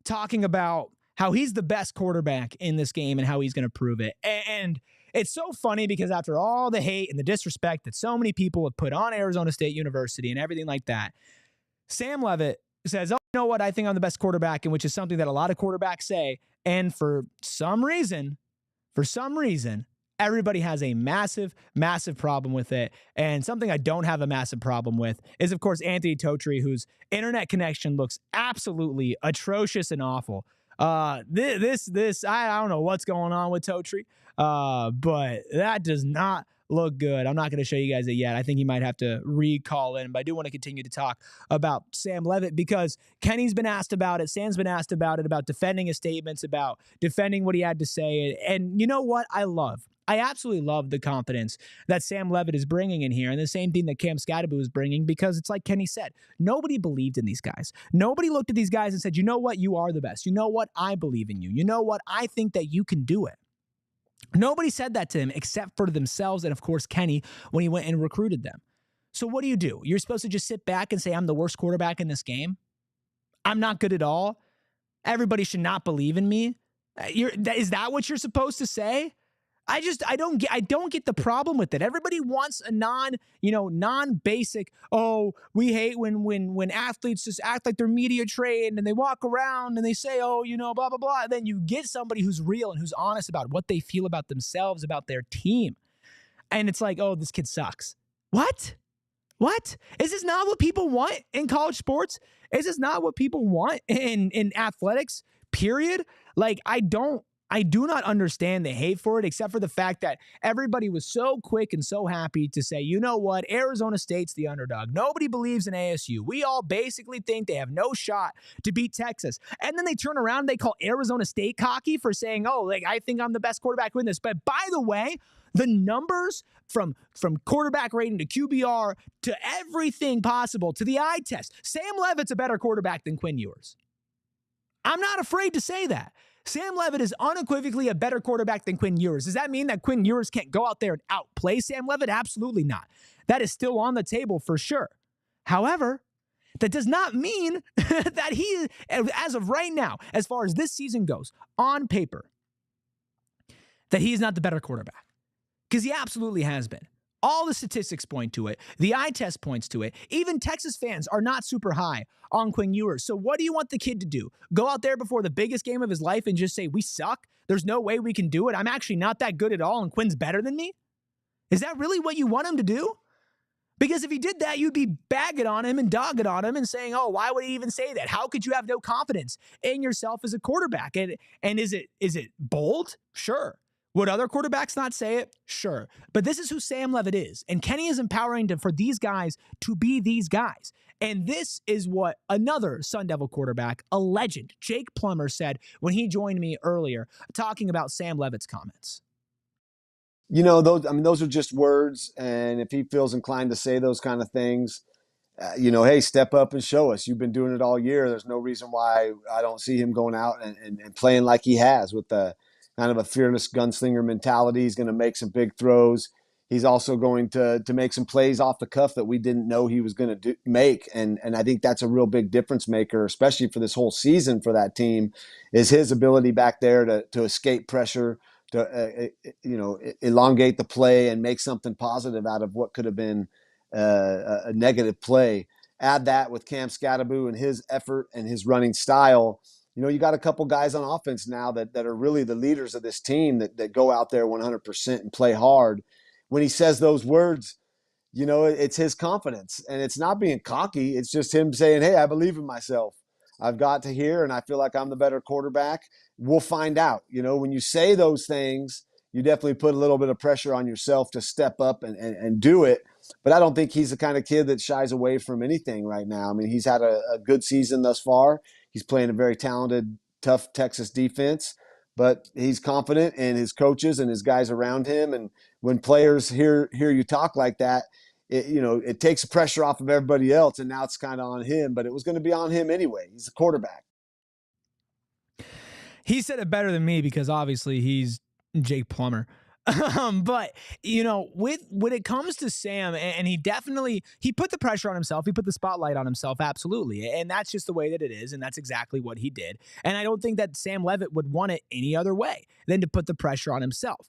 talking about how he's the best quarterback in this game and how he's going to prove it. And it's so funny because after all the hate and the disrespect that so many people have put on Arizona State University and everything like that, Sam Leavitt says, oh, you know what? I think I'm the best quarterback, and which is something that a lot of quarterbacks say. And for some reason, everybody has a massive, massive problem with it. And something I don't have a massive problem with is, of course, Anthony Totri, whose internet connection looks absolutely atrocious and awful. I don't know what's going on with Totri, but that does not look good. I'm not going to show you guys it yet. I think he might have to recall in, but I do want to continue to talk about Sam Leavitt because Kenny's been asked about it. Sam's been asked about it, about defending his statements, about defending what he had to say. And you know what? I love I absolutely love the confidence that Sam Levitt is bringing in here, and the same thing that Cam Scadaboo is bringing, because it's like Kenny said, nobody believed in these guys. Nobody looked at these guys and said, you know what, you are the best. You know what, I believe in you. You know what, I think that you can do it. Nobody said that to him except for themselves and, of course, Kenny when he went and recruited them. So what do? You're supposed to just sit back and say, I'm the worst quarterback in this game? I'm not good at all? Everybody should not believe in me? Is that what you're supposed to say? I don't get the problem with it. Everybody wants a non-basic, oh, we hate when athletes just act like they're media trained and they walk around and they say, oh, blah, blah, blah. And then you get somebody who's real and who's honest about what they feel about themselves, about their team. And it's like, oh, this kid sucks. What? Is this not what people want in college sports? Is this not what people want in athletics, period? Like, I do not understand the hate for it, except for the fact that everybody was so quick and so happy to say, you know what, Arizona State's the underdog. Nobody believes in ASU. We all basically think they have no shot to beat Texas. And then they turn around and they call Arizona State cocky for saying, oh, like, I think I'm the best quarterback in this. But by the way, the numbers from quarterback rating to QBR to everything possible to the eye test, Sam Levitt's a better quarterback than Quinn Ewers. I'm not afraid to say that. Sam Levitt is unequivocally a better quarterback than Quinn Ewers. Does that mean that Quinn Ewers can't go out there and outplay Sam Levitt? Absolutely not. That is still on the table for sure. However, that does not mean that he, as of right now, as far as this season goes, on paper, that he is not the better quarterback. Because he absolutely has been. All the statistics point to it. The eye test points to it. Even Texas fans are not super high on Quinn Ewers. So what do you want the kid to do? Go out there before the biggest game of his life and just say, we suck? There's no way we can do it. I'm actually not that good at all, and Quinn's better than me? Is that really what you want him to do? Because if he did that, you'd be bagging on him and dogging on him and saying, oh, why would he even say that? How could you have no confidence in yourself as a quarterback? And is it bold? Sure. Would other quarterbacks not say it? Sure. But this is who Sam Levitt is. And Kenny is empowering for these guys to be these guys. And this is what another Sun Devil quarterback, a legend, Jake Plummer, said when he joined me earlier talking about Sam Levitt's comments. Those are just words. And if he feels inclined to say those kind of things, hey, step up and show us. You've been doing it all year. There's no reason why I don't see him going out and playing like he has with the kind of a fearless gunslinger mentality. He's going to make some big throws. He's also going to make some plays off the cuff that we didn't know he was going to make. And I think that's a real big difference maker, especially for this whole season for that team, is his ability back there to escape pressure, to elongate the play and make something positive out of what could have been a negative play. Add that with Cam Scadaboo and his effort and his running style. You got a couple guys on offense now that are really the leaders of this team that go out there 100% and play hard. When he says those words, it's his confidence, and it's not being cocky. It's just him saying, hey, I believe in myself. I've got to here, and I feel like I'm the better quarterback. We'll find out. When you say those things, you definitely put a little bit of pressure on yourself to step up and do it. But I don't think he's the kind of kid that shies away from anything right now. I mean, he's had a good season thus far. He's playing a very talented, tough Texas defense, but he's confident in his coaches and his guys around him. And when players hear you talk like that, it takes the pressure off of everybody else, and now it's kind of on him. But it was going to be on him anyway. He's a quarterback. He said it better than me because obviously he's Jake Plummer. But when it comes to Sam, and he put the pressure on himself, he put the spotlight on himself, absolutely, and that's just the way that it is, and that's exactly what he did. And I don't think that Sam Levitt would want it any other way than to put the pressure on himself.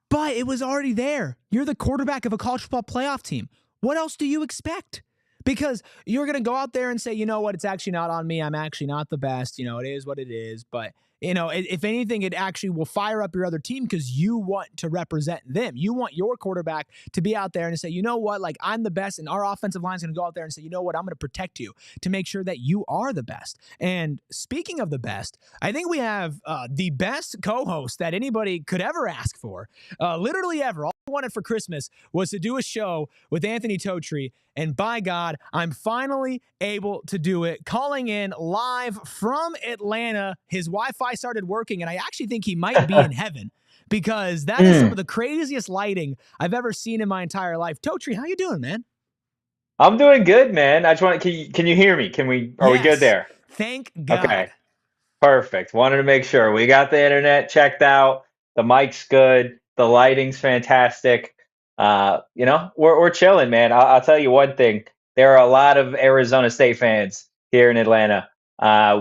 But it was already there. You're the quarterback of a college football playoff team. What else do you expect? Because you're going to go out there and say, you know what, it's actually not on me. I'm actually not the best. It is what it is. But if anything, it actually will fire up your other team because you want to represent them. You want your quarterback to be out there and say, you know what, like, I'm the best, and our offensive line is going to go out there and say, you know what, I'm going to protect you to make sure that you are the best. And speaking of the best, I think we have the best co-host that anybody could ever ask for, literally ever. All I wanted for Christmas was to do a show with Anthony Totri, and by God, I'm finally able to do it. Calling in live from Atlanta. His Wi-Fi started working, and I actually think he might be in heaven because that is some of the craziest lighting I've ever seen in my entire life. Totri, how you doing, man? I'm doing good, man. I just want can you hear me? Are we good Yes. there? Thank Okay. God. Perfect. Wanted to make sure we got the internet checked out. The mic's good. The lighting's fantastic. We're chilling, man. I'll tell you one thing. There are a lot of Arizona State fans here in Atlanta.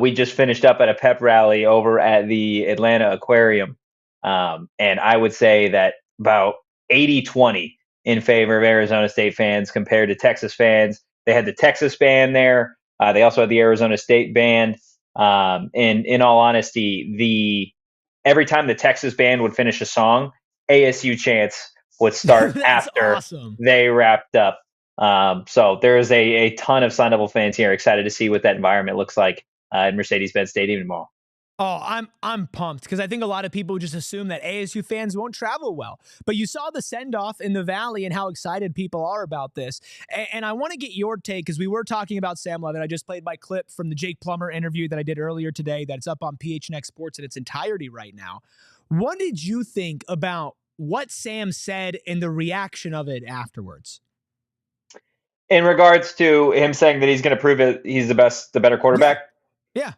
We just finished up at a pep rally over at the Atlanta Aquarium. And I would say that about 80-20 in favor of Arizona State fans compared to Texas fans. They had the Texas band there. They also had the Arizona State band. In all honesty, every time the Texas band would finish a song, ASU chants would start That's after awesome. they wrapped up. So there is a ton of Sun Devil fans here, excited to see what that environment looks like at Mercedes-Benz Stadium tomorrow. Oh, I'm pumped because I think a lot of people just assume that ASU fans won't travel well. But you saw the send-off in the Valley and how excited people are about this. And I want to get your take because we were talking about Sam Levitt. I just played my clip from the Jake Plummer interview that I did earlier today that's up on PHNX Sports in its entirety right now. What did you think about what Sam said and the reaction of it afterwards? In regards to him saying that he's going to prove it, he's the better quarterback. Yeah.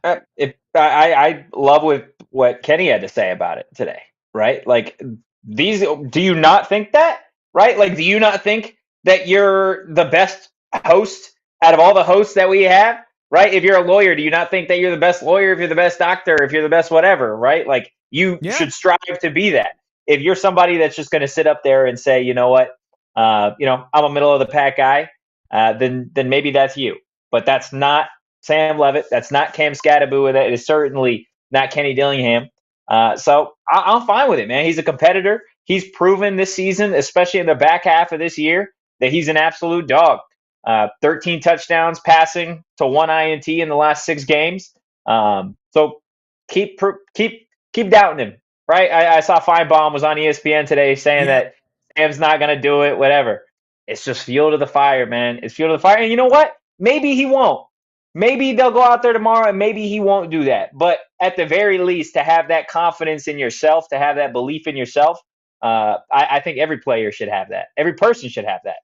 I love what Kenny had to say about it today, right? Like do you not think that, right? Like, do you not think that you're the best host out of all the hosts that we have, right? If you're a lawyer, do you not think that you're the best lawyer? If you're the best doctor, if you're the best whatever, right? Like you should strive to be that. If you're somebody that's just going to sit up there and say, you know what, I'm a middle of the pack guy, then maybe that's you. But that's not Sam Levitt. That's not Cam Scattaboo. That is certainly not Kenny Dillingham. So I'm fine with it, man. He's a competitor. He's proven this season, especially in the back half of this year, that he's an absolute dog. 13 touchdowns passing to 1 INT in the last 6 games. So keep doubting him, right? I saw Feinbaum was on ESPN today saying that Sam's not going to do it, whatever. It's just fuel to the fire, man. It's fuel to the fire. And you know what? Maybe he won't. Maybe they'll go out there tomorrow and maybe he won't do that. But at the very least, to have that confidence in yourself, to have that belief in yourself, I think every player should have that. Every person should have that.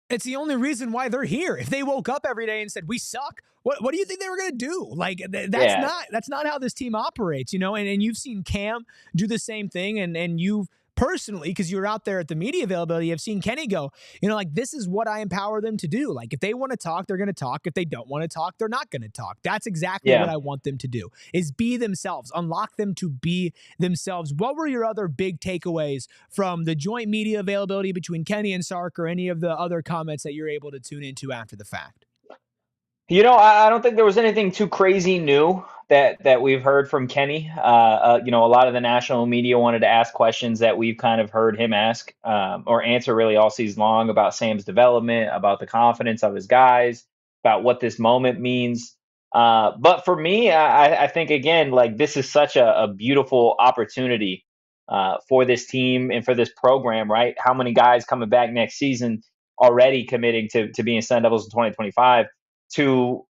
It's the only reason why they're here. If they woke up every day and said, we suck, what do you think they were going to do? Like, that's not how this team operates, and you've seen Cam do the same thing. And you've personally, because you were out there at the media availability, have seen Kenny go, like, this is what I empower them to do. Like, if they want to talk, they're going to talk. If they don't want to talk, they're not going to talk. That's exactly what I want them to do, is be themselves, unlock them to be themselves. What were your other big takeaways from the joint media availability between Kenny and Sark, or any of the other comments that you're able to tune into after the fact? I don't think there was anything too crazy new that we've heard from Kenny. A lot of the national media wanted to ask questions that we've kind of heard him ask or answer really all season long about Sam's development, about the confidence of his guys, about what this moment means. But for me, I think, again, like, this is such a beautiful opportunity for this team and for this program, right? How many guys coming back next season already committing to being Sun Devils in 2025 to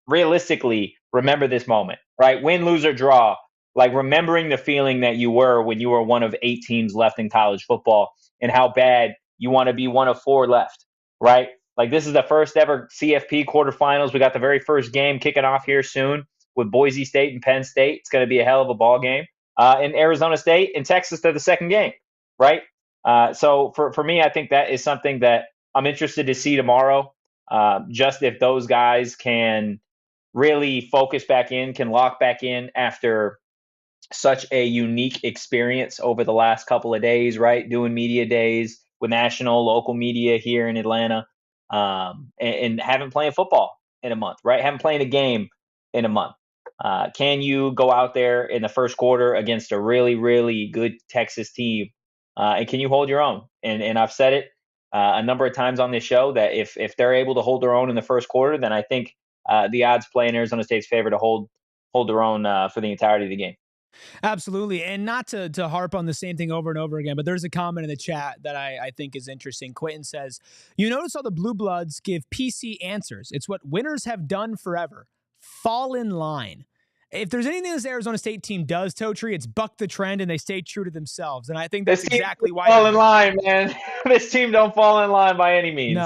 realistically remember this moment, right? Win, lose, or draw, like remembering the feeling that you were when you were one of 8 teams left in college football and how bad you want to be one of 4 left, right? Like, this is the first ever CFP quarterfinals. We got the very first game kicking off here soon with Boise State and Penn State. It's going to be a hell of a ball game. In Arizona State and Texas, they're the second game, right? So for me, I think that is something that I'm interested to see tomorrow. Just if those guys can really focus back in, can lock back in after such a unique experience over the last couple of days, right? Doing media days with national, local media here in Atlanta, and haven't played football in a month, right? Haven't played a game in a month. Can you go out there in the first quarter against a really, really good Texas team? And can you hold your own? And I've said it a number of times on this show that if they're able to hold their own in the first quarter, then I think the odds play in Arizona State's favor to hold their own for the entirety of the game. Absolutely. And not to harp on the same thing over and over again, but there's a comment in the chat that I think is interesting. Quentin says, you notice how the Blue Bloods give PC answers. It's what winners have done forever. Fall in line. if there's anything this Arizona State team does, Totri, it's buck the trend and they stay true to themselves. And I think that's exactly why. Fall in line, man. This team don't fall in line by any means.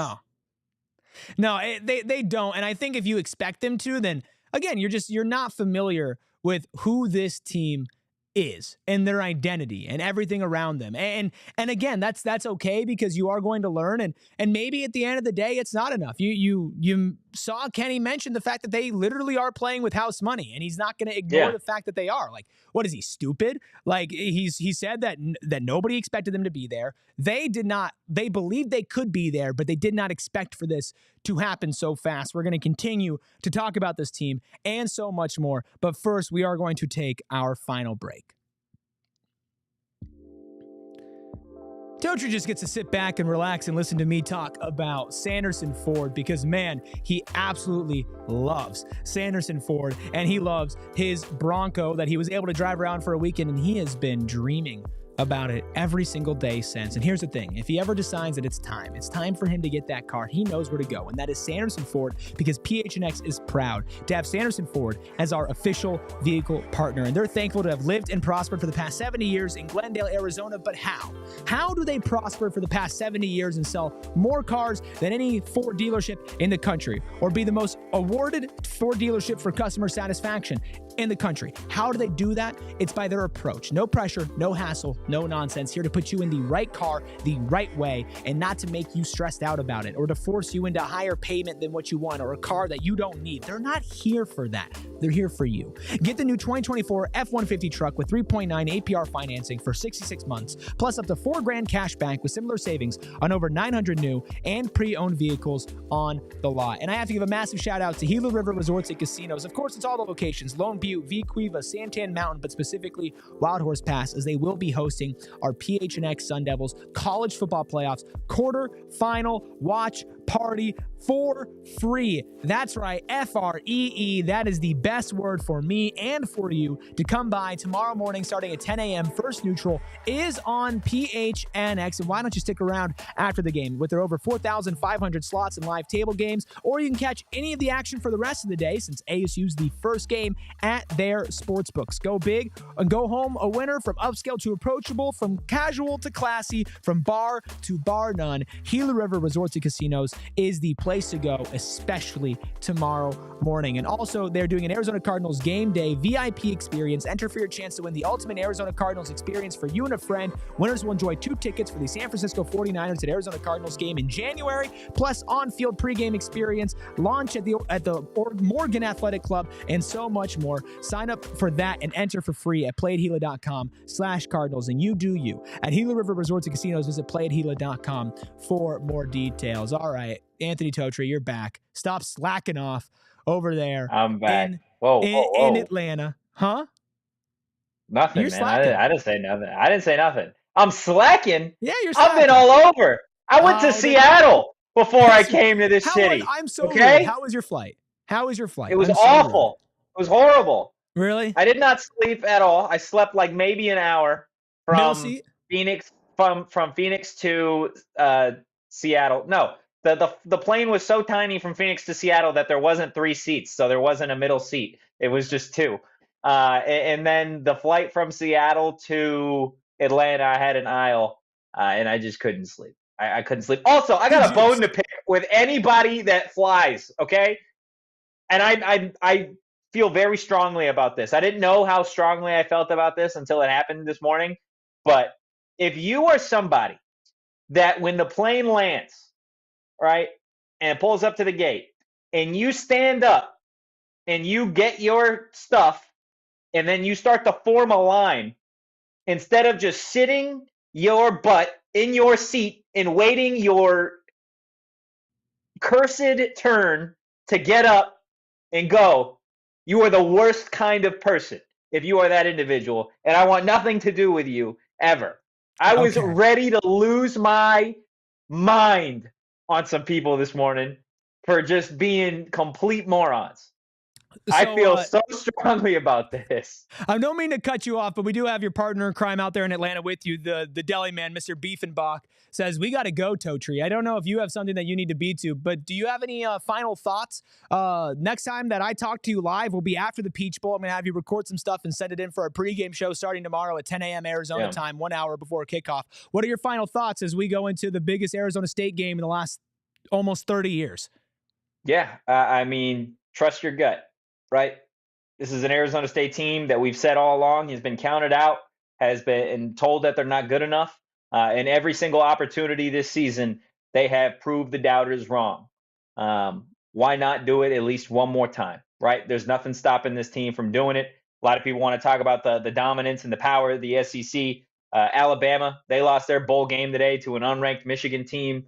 No, they don't. And I think if you expect them to, then again, you're not familiar with who this team is and their identity and everything around them. And again, that's okay, because you are going to learn, and maybe at the end of the day, it's not enough. You saw Kenny mention the fact that they literally are playing with house money, and he's not going to ignore the fact that they are. Like, what is he, stupid? Like, he said that nobody expected them to be there. They believed they could be there, but they did not expect for this to happen so fast. We're going to continue to talk about this team and so much more. But first, we are going to take our final break. Totri just gets to sit back and relax and listen to me talk about Sanderson Ford, because, man, he absolutely loves Sanderson Ford, and he loves his Bronco that he was able to drive around for a weekend, and he has been dreaming about it every single day since. And here's the thing, if he ever decides that it's time for him to get that car, he knows where to go, and that is Sanderson Ford, because PHNX is proud to have Sanderson Ford as our official vehicle partner, and they're thankful to have lived and prospered for the past 70 years in Glendale, Arizona. But how do they prosper for the past 70 years and sell more cars than any Ford dealership in the country, or be the most awarded Ford dealership for customer satisfaction in the country? How do they do that? It's by their approach. No pressure, no hassle, no nonsense. Here to put you in the right car the right way, and not to make you stressed out about it, or to force you into higher payment than what you want, or a car that you don't need. They're not here for that. They're here for you. Get the new 2024 F-150 truck with 3.9 APR financing for 66 months, plus up to $4,000 cash back with similar savings on over 900 new and pre-owned vehicles on the lot. And I have to give a massive shout out to Gila River Resorts and Casinos. Of course, it's all the locations: Lone Butte, V Cueva, Santan Mountain, but specifically Wild Horse Pass, as they will be hosting our PHNX Sun Devils college football playoffs quarter-final watch party for free. That's right, FREE. That is the best word for me and for you to come by tomorrow morning starting at 10 a.m. First Neutral is on PHNX. And why don't you stick around after the game with their over 4,500 slots and live table games, or you can catch any of the action for the rest of the day, since ASU's the first game at their sports books. Go big and go home a winner, from upscale to approachable, from casual to classy, from bar to bar none. Gila River Resorts and Casinos is the place to go, especially tomorrow morning. And also, they're doing an Arizona Cardinals game day VIP experience. Enter for your chance to win the ultimate Arizona Cardinals experience for you and a friend. Winners will enjoy 2 tickets for the San Francisco 49ers at Arizona Cardinals game in January, plus on-field pregame experience, launch at the Morgan Athletic Club, and so much more. Sign up for that and enter for free at playatgila.com/Cardinals, and you do you. At Gila River Resorts and Casinos, visit playatgila.com for more details. All right, Anthony Totri, you're back. Stop slacking off over there. I'm back. In Atlanta. Huh? Nothing, You're man. slacking. I didn't say nothing. I didn't say nothing. I'm slacking. Yeah, you're slacking. I've been all over. I went to Seattle before I came to this city. I'm so okay? rude. How was your flight? It was awful. It was horrible. Really? I did not sleep at all. I slept like maybe an hour from Phoenix from Phoenix to Seattle. No, the plane was so tiny from Phoenix to Seattle that there wasn't 3 seats, so there wasn't a middle seat. It was just 2. And then the flight from Seattle to Atlanta, I had an aisle, and I just couldn't sleep. I couldn't sleep. Also, I got a bone to pick with anybody that flies, okay? And I feel very strongly about this. I didn't know how strongly I felt about this until it happened this morning. But if you are somebody that when the plane lands, right, and pulls up to the gate, and you stand up and you get your stuff, and then you start to form a line, instead of just sitting your butt in your seat and waiting your cursed turn to get up and go, you are the worst kind of person if you are that individual, and I want nothing to do with you ever. I was ready to lose my mind on some people this morning for just being complete morons. I So, feel so strongly about this. I don't mean to cut you off, but we do have your partner in crime out there in Atlanta with you. The deli man, Mr. Beefenbach, says, we got to go, Totri. I don't know if you have something that you need to be to, but do you have any final thoughts? Next time that I talk to you live will be after the Peach Bowl. I'm going to have you record some stuff and send it in for a pregame show starting tomorrow at 10 a.m. Arizona time, 1 hour before kickoff. What are your final thoughts as we go into the biggest Arizona State game in the last almost 30 years? Yeah, I mean, trust your gut, right? This is an Arizona State team that we've said all along has been counted out, has been told that they're not good enough. And every single opportunity this season, they have proved the doubters wrong. Why not do it at least one more time, right? There's nothing stopping this team from doing it. A lot of people want to talk about the dominance and the power of the SEC. Alabama, they lost their bowl game today to an unranked Michigan team.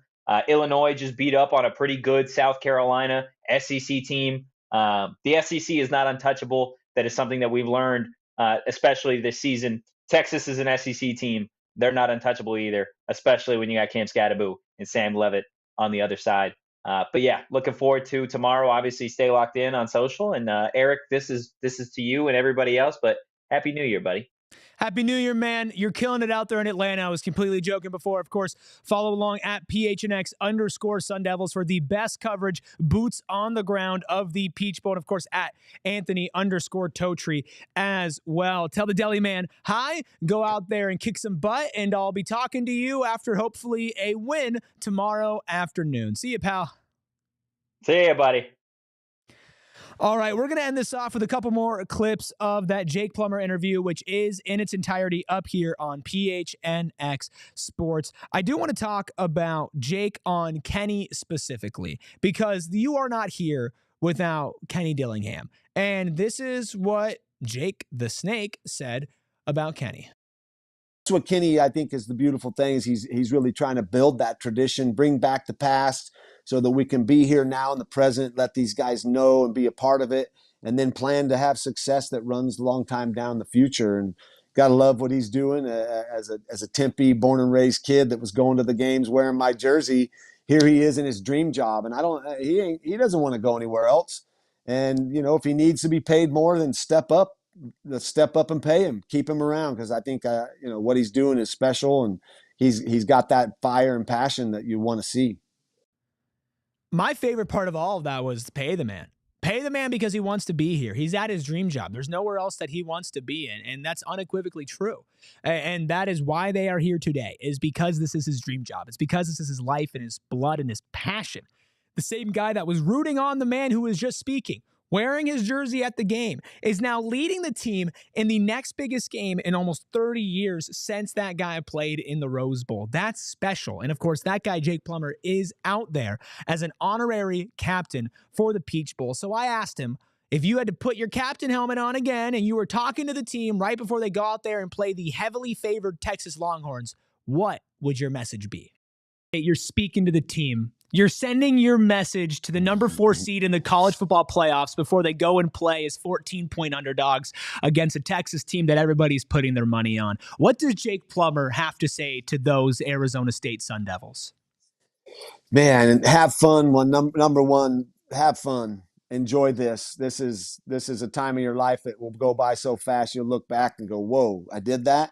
Illinois just beat up on a pretty good South Carolina SEC team. The SEC is not untouchable. That is something that we've learned, especially this season. Texas is an SEC team. They're not untouchable either, especially when you got Cam Scattaboo and Sam Levitt on the other side. But yeah, looking forward to tomorrow. Obviously, stay locked in on social. And Erik, this is to you and everybody else. But Happy New Year, buddy. Happy New Year, man. You're killing it out there in Atlanta. I was completely joking before. Of course, follow along at PHNX Sun Devils for the best coverage, boots on the ground of the Peach Bowl. And of course, at Anthony Totri as well. Tell the deli man hi, go out there and kick some butt, and I'll be talking to you after hopefully a win tomorrow afternoon. See you, pal. See ya, buddy. All right, we're going to end this off with a couple more clips of that Jake Plummer interview, which is in its entirety up here on PHNX Sports. I do want to talk about Jake on Kenny specifically, because you are not here without Kenny Dillingham. And this is what Jake the Snake said about Kenny. That's what Kenny, I think, is the beautiful thing, is he's really trying to build that tradition, bring back the past, so that we can be here now in the present, let these guys know and be a part of it, and then plan to have success that runs a long time down the future. And got to love what he's doing as a Tempe born and raised kid that was going to the games wearing my jersey. Here he is in his dream job, and he doesn't want to go anywhere else. And if he needs to be paid more, then step up and pay him, keep him around, because I think what he's doing is special, and he's got that fire and passion that you want to see. My favorite part of all of that was pay the man. Pay the man because he wants to be here. He's at his dream job. There's nowhere else that he wants to be in, and that's unequivocally true. And that is why they are here today, is because this is his dream job. It's because this is his life and his blood and his passion. The same guy that was rooting on the man who was just speaking, wearing his jersey at the game, is now leading the team in the next biggest game in almost 30 years since that guy played in the Rose Bowl. That's special. And of course, that guy, Jake Plummer, is out there as an honorary captain for the Peach Bowl. So I asked him, if you had to put your captain helmet on again and you were talking to the team right before they go out there and play the heavily favored Texas Longhorns, what would your message be? You're speaking to the team. You're sending your message to the number 4 seed in the college football playoffs before they go and play as 14-point underdogs against a Texas team that everybody's putting their money on. What does Jake Plummer have to say to those Arizona State Sun Devils? Man, have fun. Number one, have fun. Enjoy this. This is a time of your life that will go by so fast. You'll look back and go, "Whoa, I did that."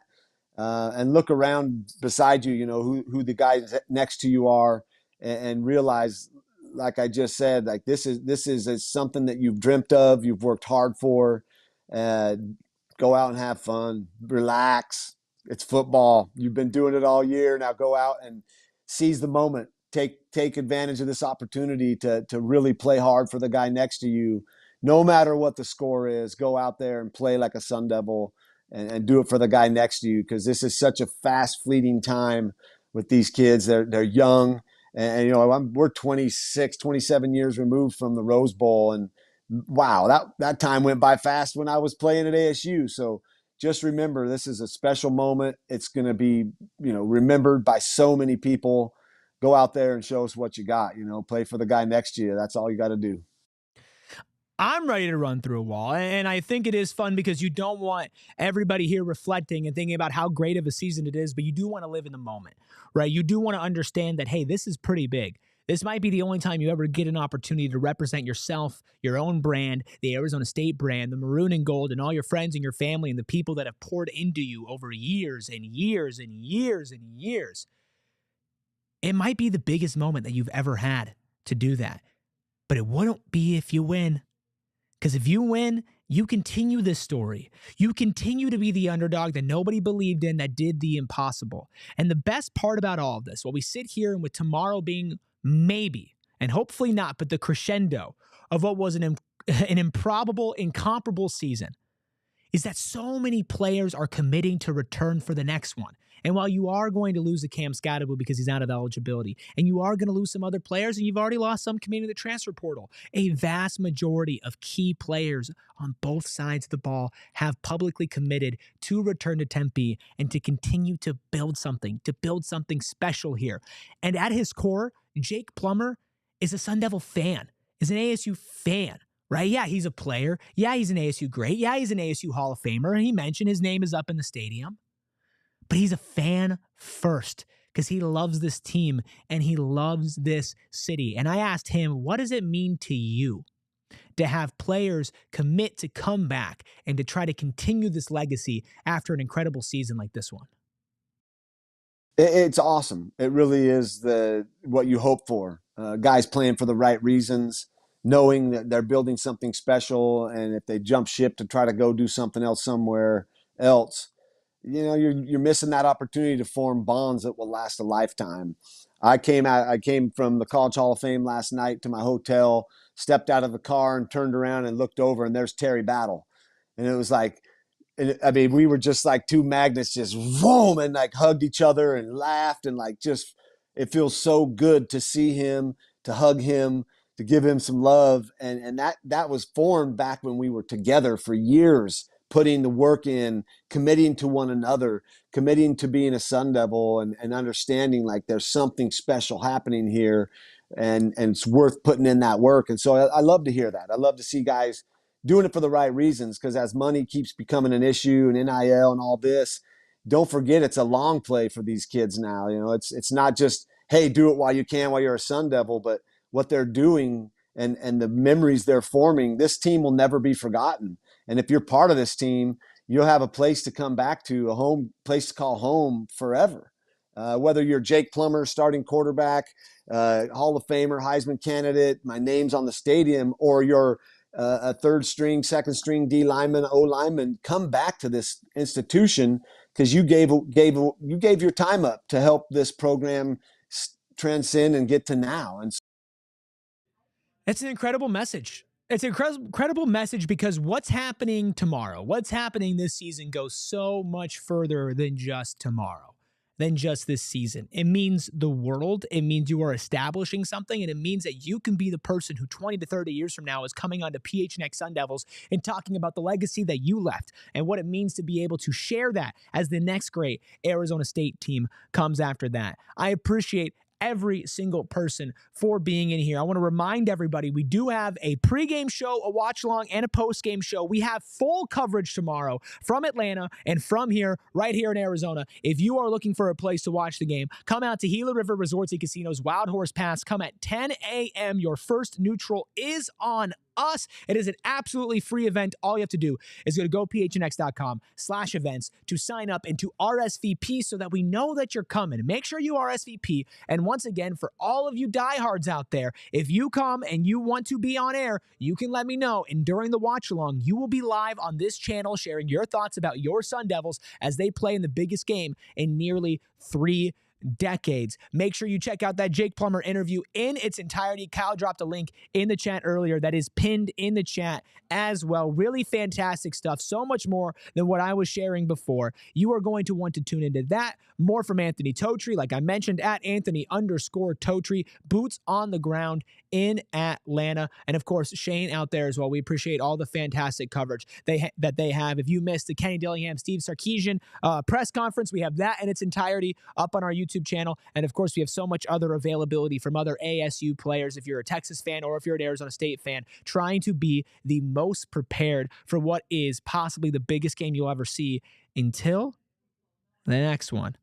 And look around beside you. Who the guys next to you are. And realize, like I just said, like this is something that you've dreamt of, you've worked hard for. Go out and have fun, relax. It's football. You've been doing it all year. Now go out and seize the moment. Take advantage of this opportunity to really play hard for the guy next to you. No matter what the score is, go out there and play like a Sun Devil and do it for the guy next to you, because this is such a fast, fleeting time with these kids. They're young. And, we're 26, 27 years removed from the Rose Bowl. And wow, that time went by fast when I was playing at ASU. So just remember, this is a special moment. It's going to be, remembered by so many people. Go out there and show us what you got, play for the guy next to you. That's all you got to do. I'm ready to run through a wall, and I think it is fun because you don't want everybody here reflecting and thinking about how great of a season it is, but you do want to live in the moment, right? You do want to understand that, hey, this is pretty big. This might be the only time you ever get an opportunity to represent yourself, your own brand, the Arizona State brand, the maroon and gold, and all your friends and your family and the people that have poured into you over years and years and years and years. It might be the biggest moment that you've ever had to do that, but it wouldn't be if you win. Because if you win, you continue this story. You continue to be the underdog that nobody believed in, that did the impossible. And the best part about all of this, while we sit here and with tomorrow being maybe, and hopefully not, but the crescendo of what was an improbable, incomparable season, is that so many players are committing to return for the next one. And while you are going to lose a Cam Scatterwood because he's out of eligibility, and you are going to lose some other players, and you've already lost some coming to the transfer portal, a vast majority of key players on both sides of the ball have publicly committed to return to Tempe and to continue to build something special here. And at his core, Jake Plummer is a Sun Devil fan, is an ASU fan. Right? Yeah, he's a player. Yeah, he's an ASU great. Yeah, he's an ASU Hall of Famer. And he mentioned his name is up in the stadium. But he's a fan first because he loves this team and he loves this city. And I asked him, what does it mean to you to have players commit to come back and to try to continue this legacy after an incredible season like this one? It's awesome. It really is what you hope for. Guys playing for the right reasons, knowing that they're building something special, and if they jump ship to try to go do something else somewhere else, you're missing that opportunity to form bonds that will last a lifetime. I came from the College Hall of Fame last night to my hotel, stepped out of the car and turned around and looked over, and there's Terry Battle. And it was like, we were just like two magnets, just boom, and like hugged each other and laughed, and like just, it feels so good to see him, to hug him, to give him some love. And that was formed back when we were together for years, putting the work in, committing to one another, committing to being a Sun Devil, and understanding like there's something special happening here, and it's worth putting in that work. And so I love to hear that. I love to see guys doing it for the right reasons, because as money keeps becoming an issue and NIL and all this, don't forget it's a long play for these kids now. It's not just, hey, do it while you can while you're a Sun Devil, but what they're doing and the memories they're forming, this team will never be forgotten. And if you're part of this team, you'll have a place to come back to, a home place to call home forever. Whether you're Jake Plummer, starting quarterback, Hall of Famer, Heisman candidate, my name's on the stadium, or you're a third string, second string D lineman, O lineman, come back to this institution because you gave your time up to help this program transcend and get to now. And it's an incredible message. It's an incredible message because what's happening tomorrow, what's happening this season goes so much further than just tomorrow, than just this season. It means the world. It means you are establishing something, and it means that you can be the person who 20 to 30 years from now is coming on to PHNX Sun Devils and talking about the legacy that you left and what it means to be able to share that as the next great Arizona State team comes after that. I appreciate every single person for being in here. I want to remind everybody, we do have a pregame show, a watch along, and a postgame show. We have full coverage tomorrow from Atlanta and from here, right here in Arizona. If you are looking for a place to watch the game, come out to Gila River Resorts and Casinos Wild Horse Pass. Come at 10 a.m. Your first neutral is on us. It is an absolutely free event. All you have to do is go to gophnx.com/events to sign up and to RSVP so that we know that you're coming. Make sure you RSVP. And once again, for all of you diehards out there, if you come and you want to be on air, you can let me know. And during the watch along, you will be live on this channel sharing your thoughts about your Sun Devils as they play in the biggest game in nearly 3 decades. Make sure you check out that Jake Plummer interview in its entirety. Kyle dropped a link in the chat earlier that is pinned in the chat as well. Really fantastic stuff. So much more than what I was sharing before. You are going to want to tune into that. More from Anthony Totri, like I mentioned, at Anthony_Totri, boots on the ground in Atlanta. And of course, Shane out there as well. We appreciate all the fantastic coverage that they have. If you missed the Kenny Dillingham, Steve Sarkisian press conference, we have that in its entirety up on our YouTube channel. And of course, we have so much other availability from other ASU players. If you're a Texas fan or if you're an Arizona State fan, trying to be the most prepared for what is possibly the biggest game you'll ever see until the next one.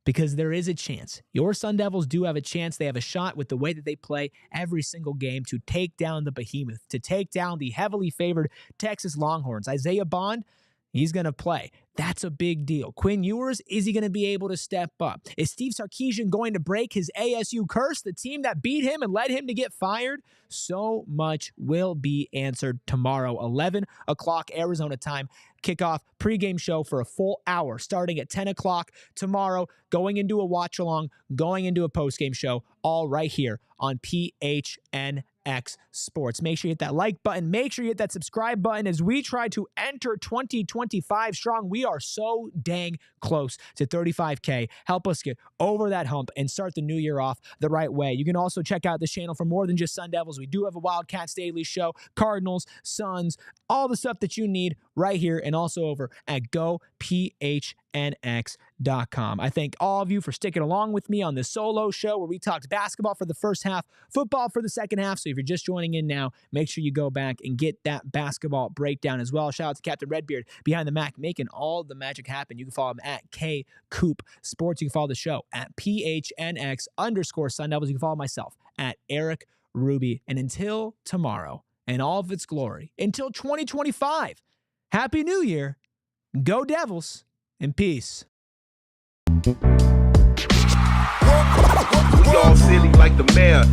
because there is a chance. Your Sun Devils do have a chance. They have a shot with the way that they play every single game to take down the behemoth, to take down the heavily favored Texas Longhorns. Isaiah Bond, he's going to play. That's a big deal. Quinn Ewers, is he going to be able to step up? Is Steve Sarkisian going to break his ASU curse, the team that beat him and led him to get fired? So much will be answered tomorrow, 11 o'clock Arizona time. Kickoff pregame show for a full hour starting at 10 o'clock tomorrow, going into a watch-along, going into a postgame show, all right here on PHNX Sports. Make sure you hit that like button. Make sure you hit that subscribe button as we try to enter 2025 strong. We are so dang close to 35K. Help us get over that hump and start the new year off the right way. You can also check out this channel for more than just Sun Devils. We do have a Wildcats Daily Show, Cardinals, Suns, all the stuff that you need right here and also over at GoPHNX.com. I thank all of you for sticking along with me on this solo show where we talked basketball for the first half, football for the second half. So if you're just joining in now, make sure you go back and get that basketball breakdown as well. Shout out to Captain Redbeard behind the Mac, making all the magic happen. You can follow him at KCoop Sports. You can follow the show at PHNX_Sun Devils. You can follow myself at Erik Ruby. And until tomorrow, and all of its glory, until 2025, Happy New Year, go Devils, and peace. We all silly like the mayor.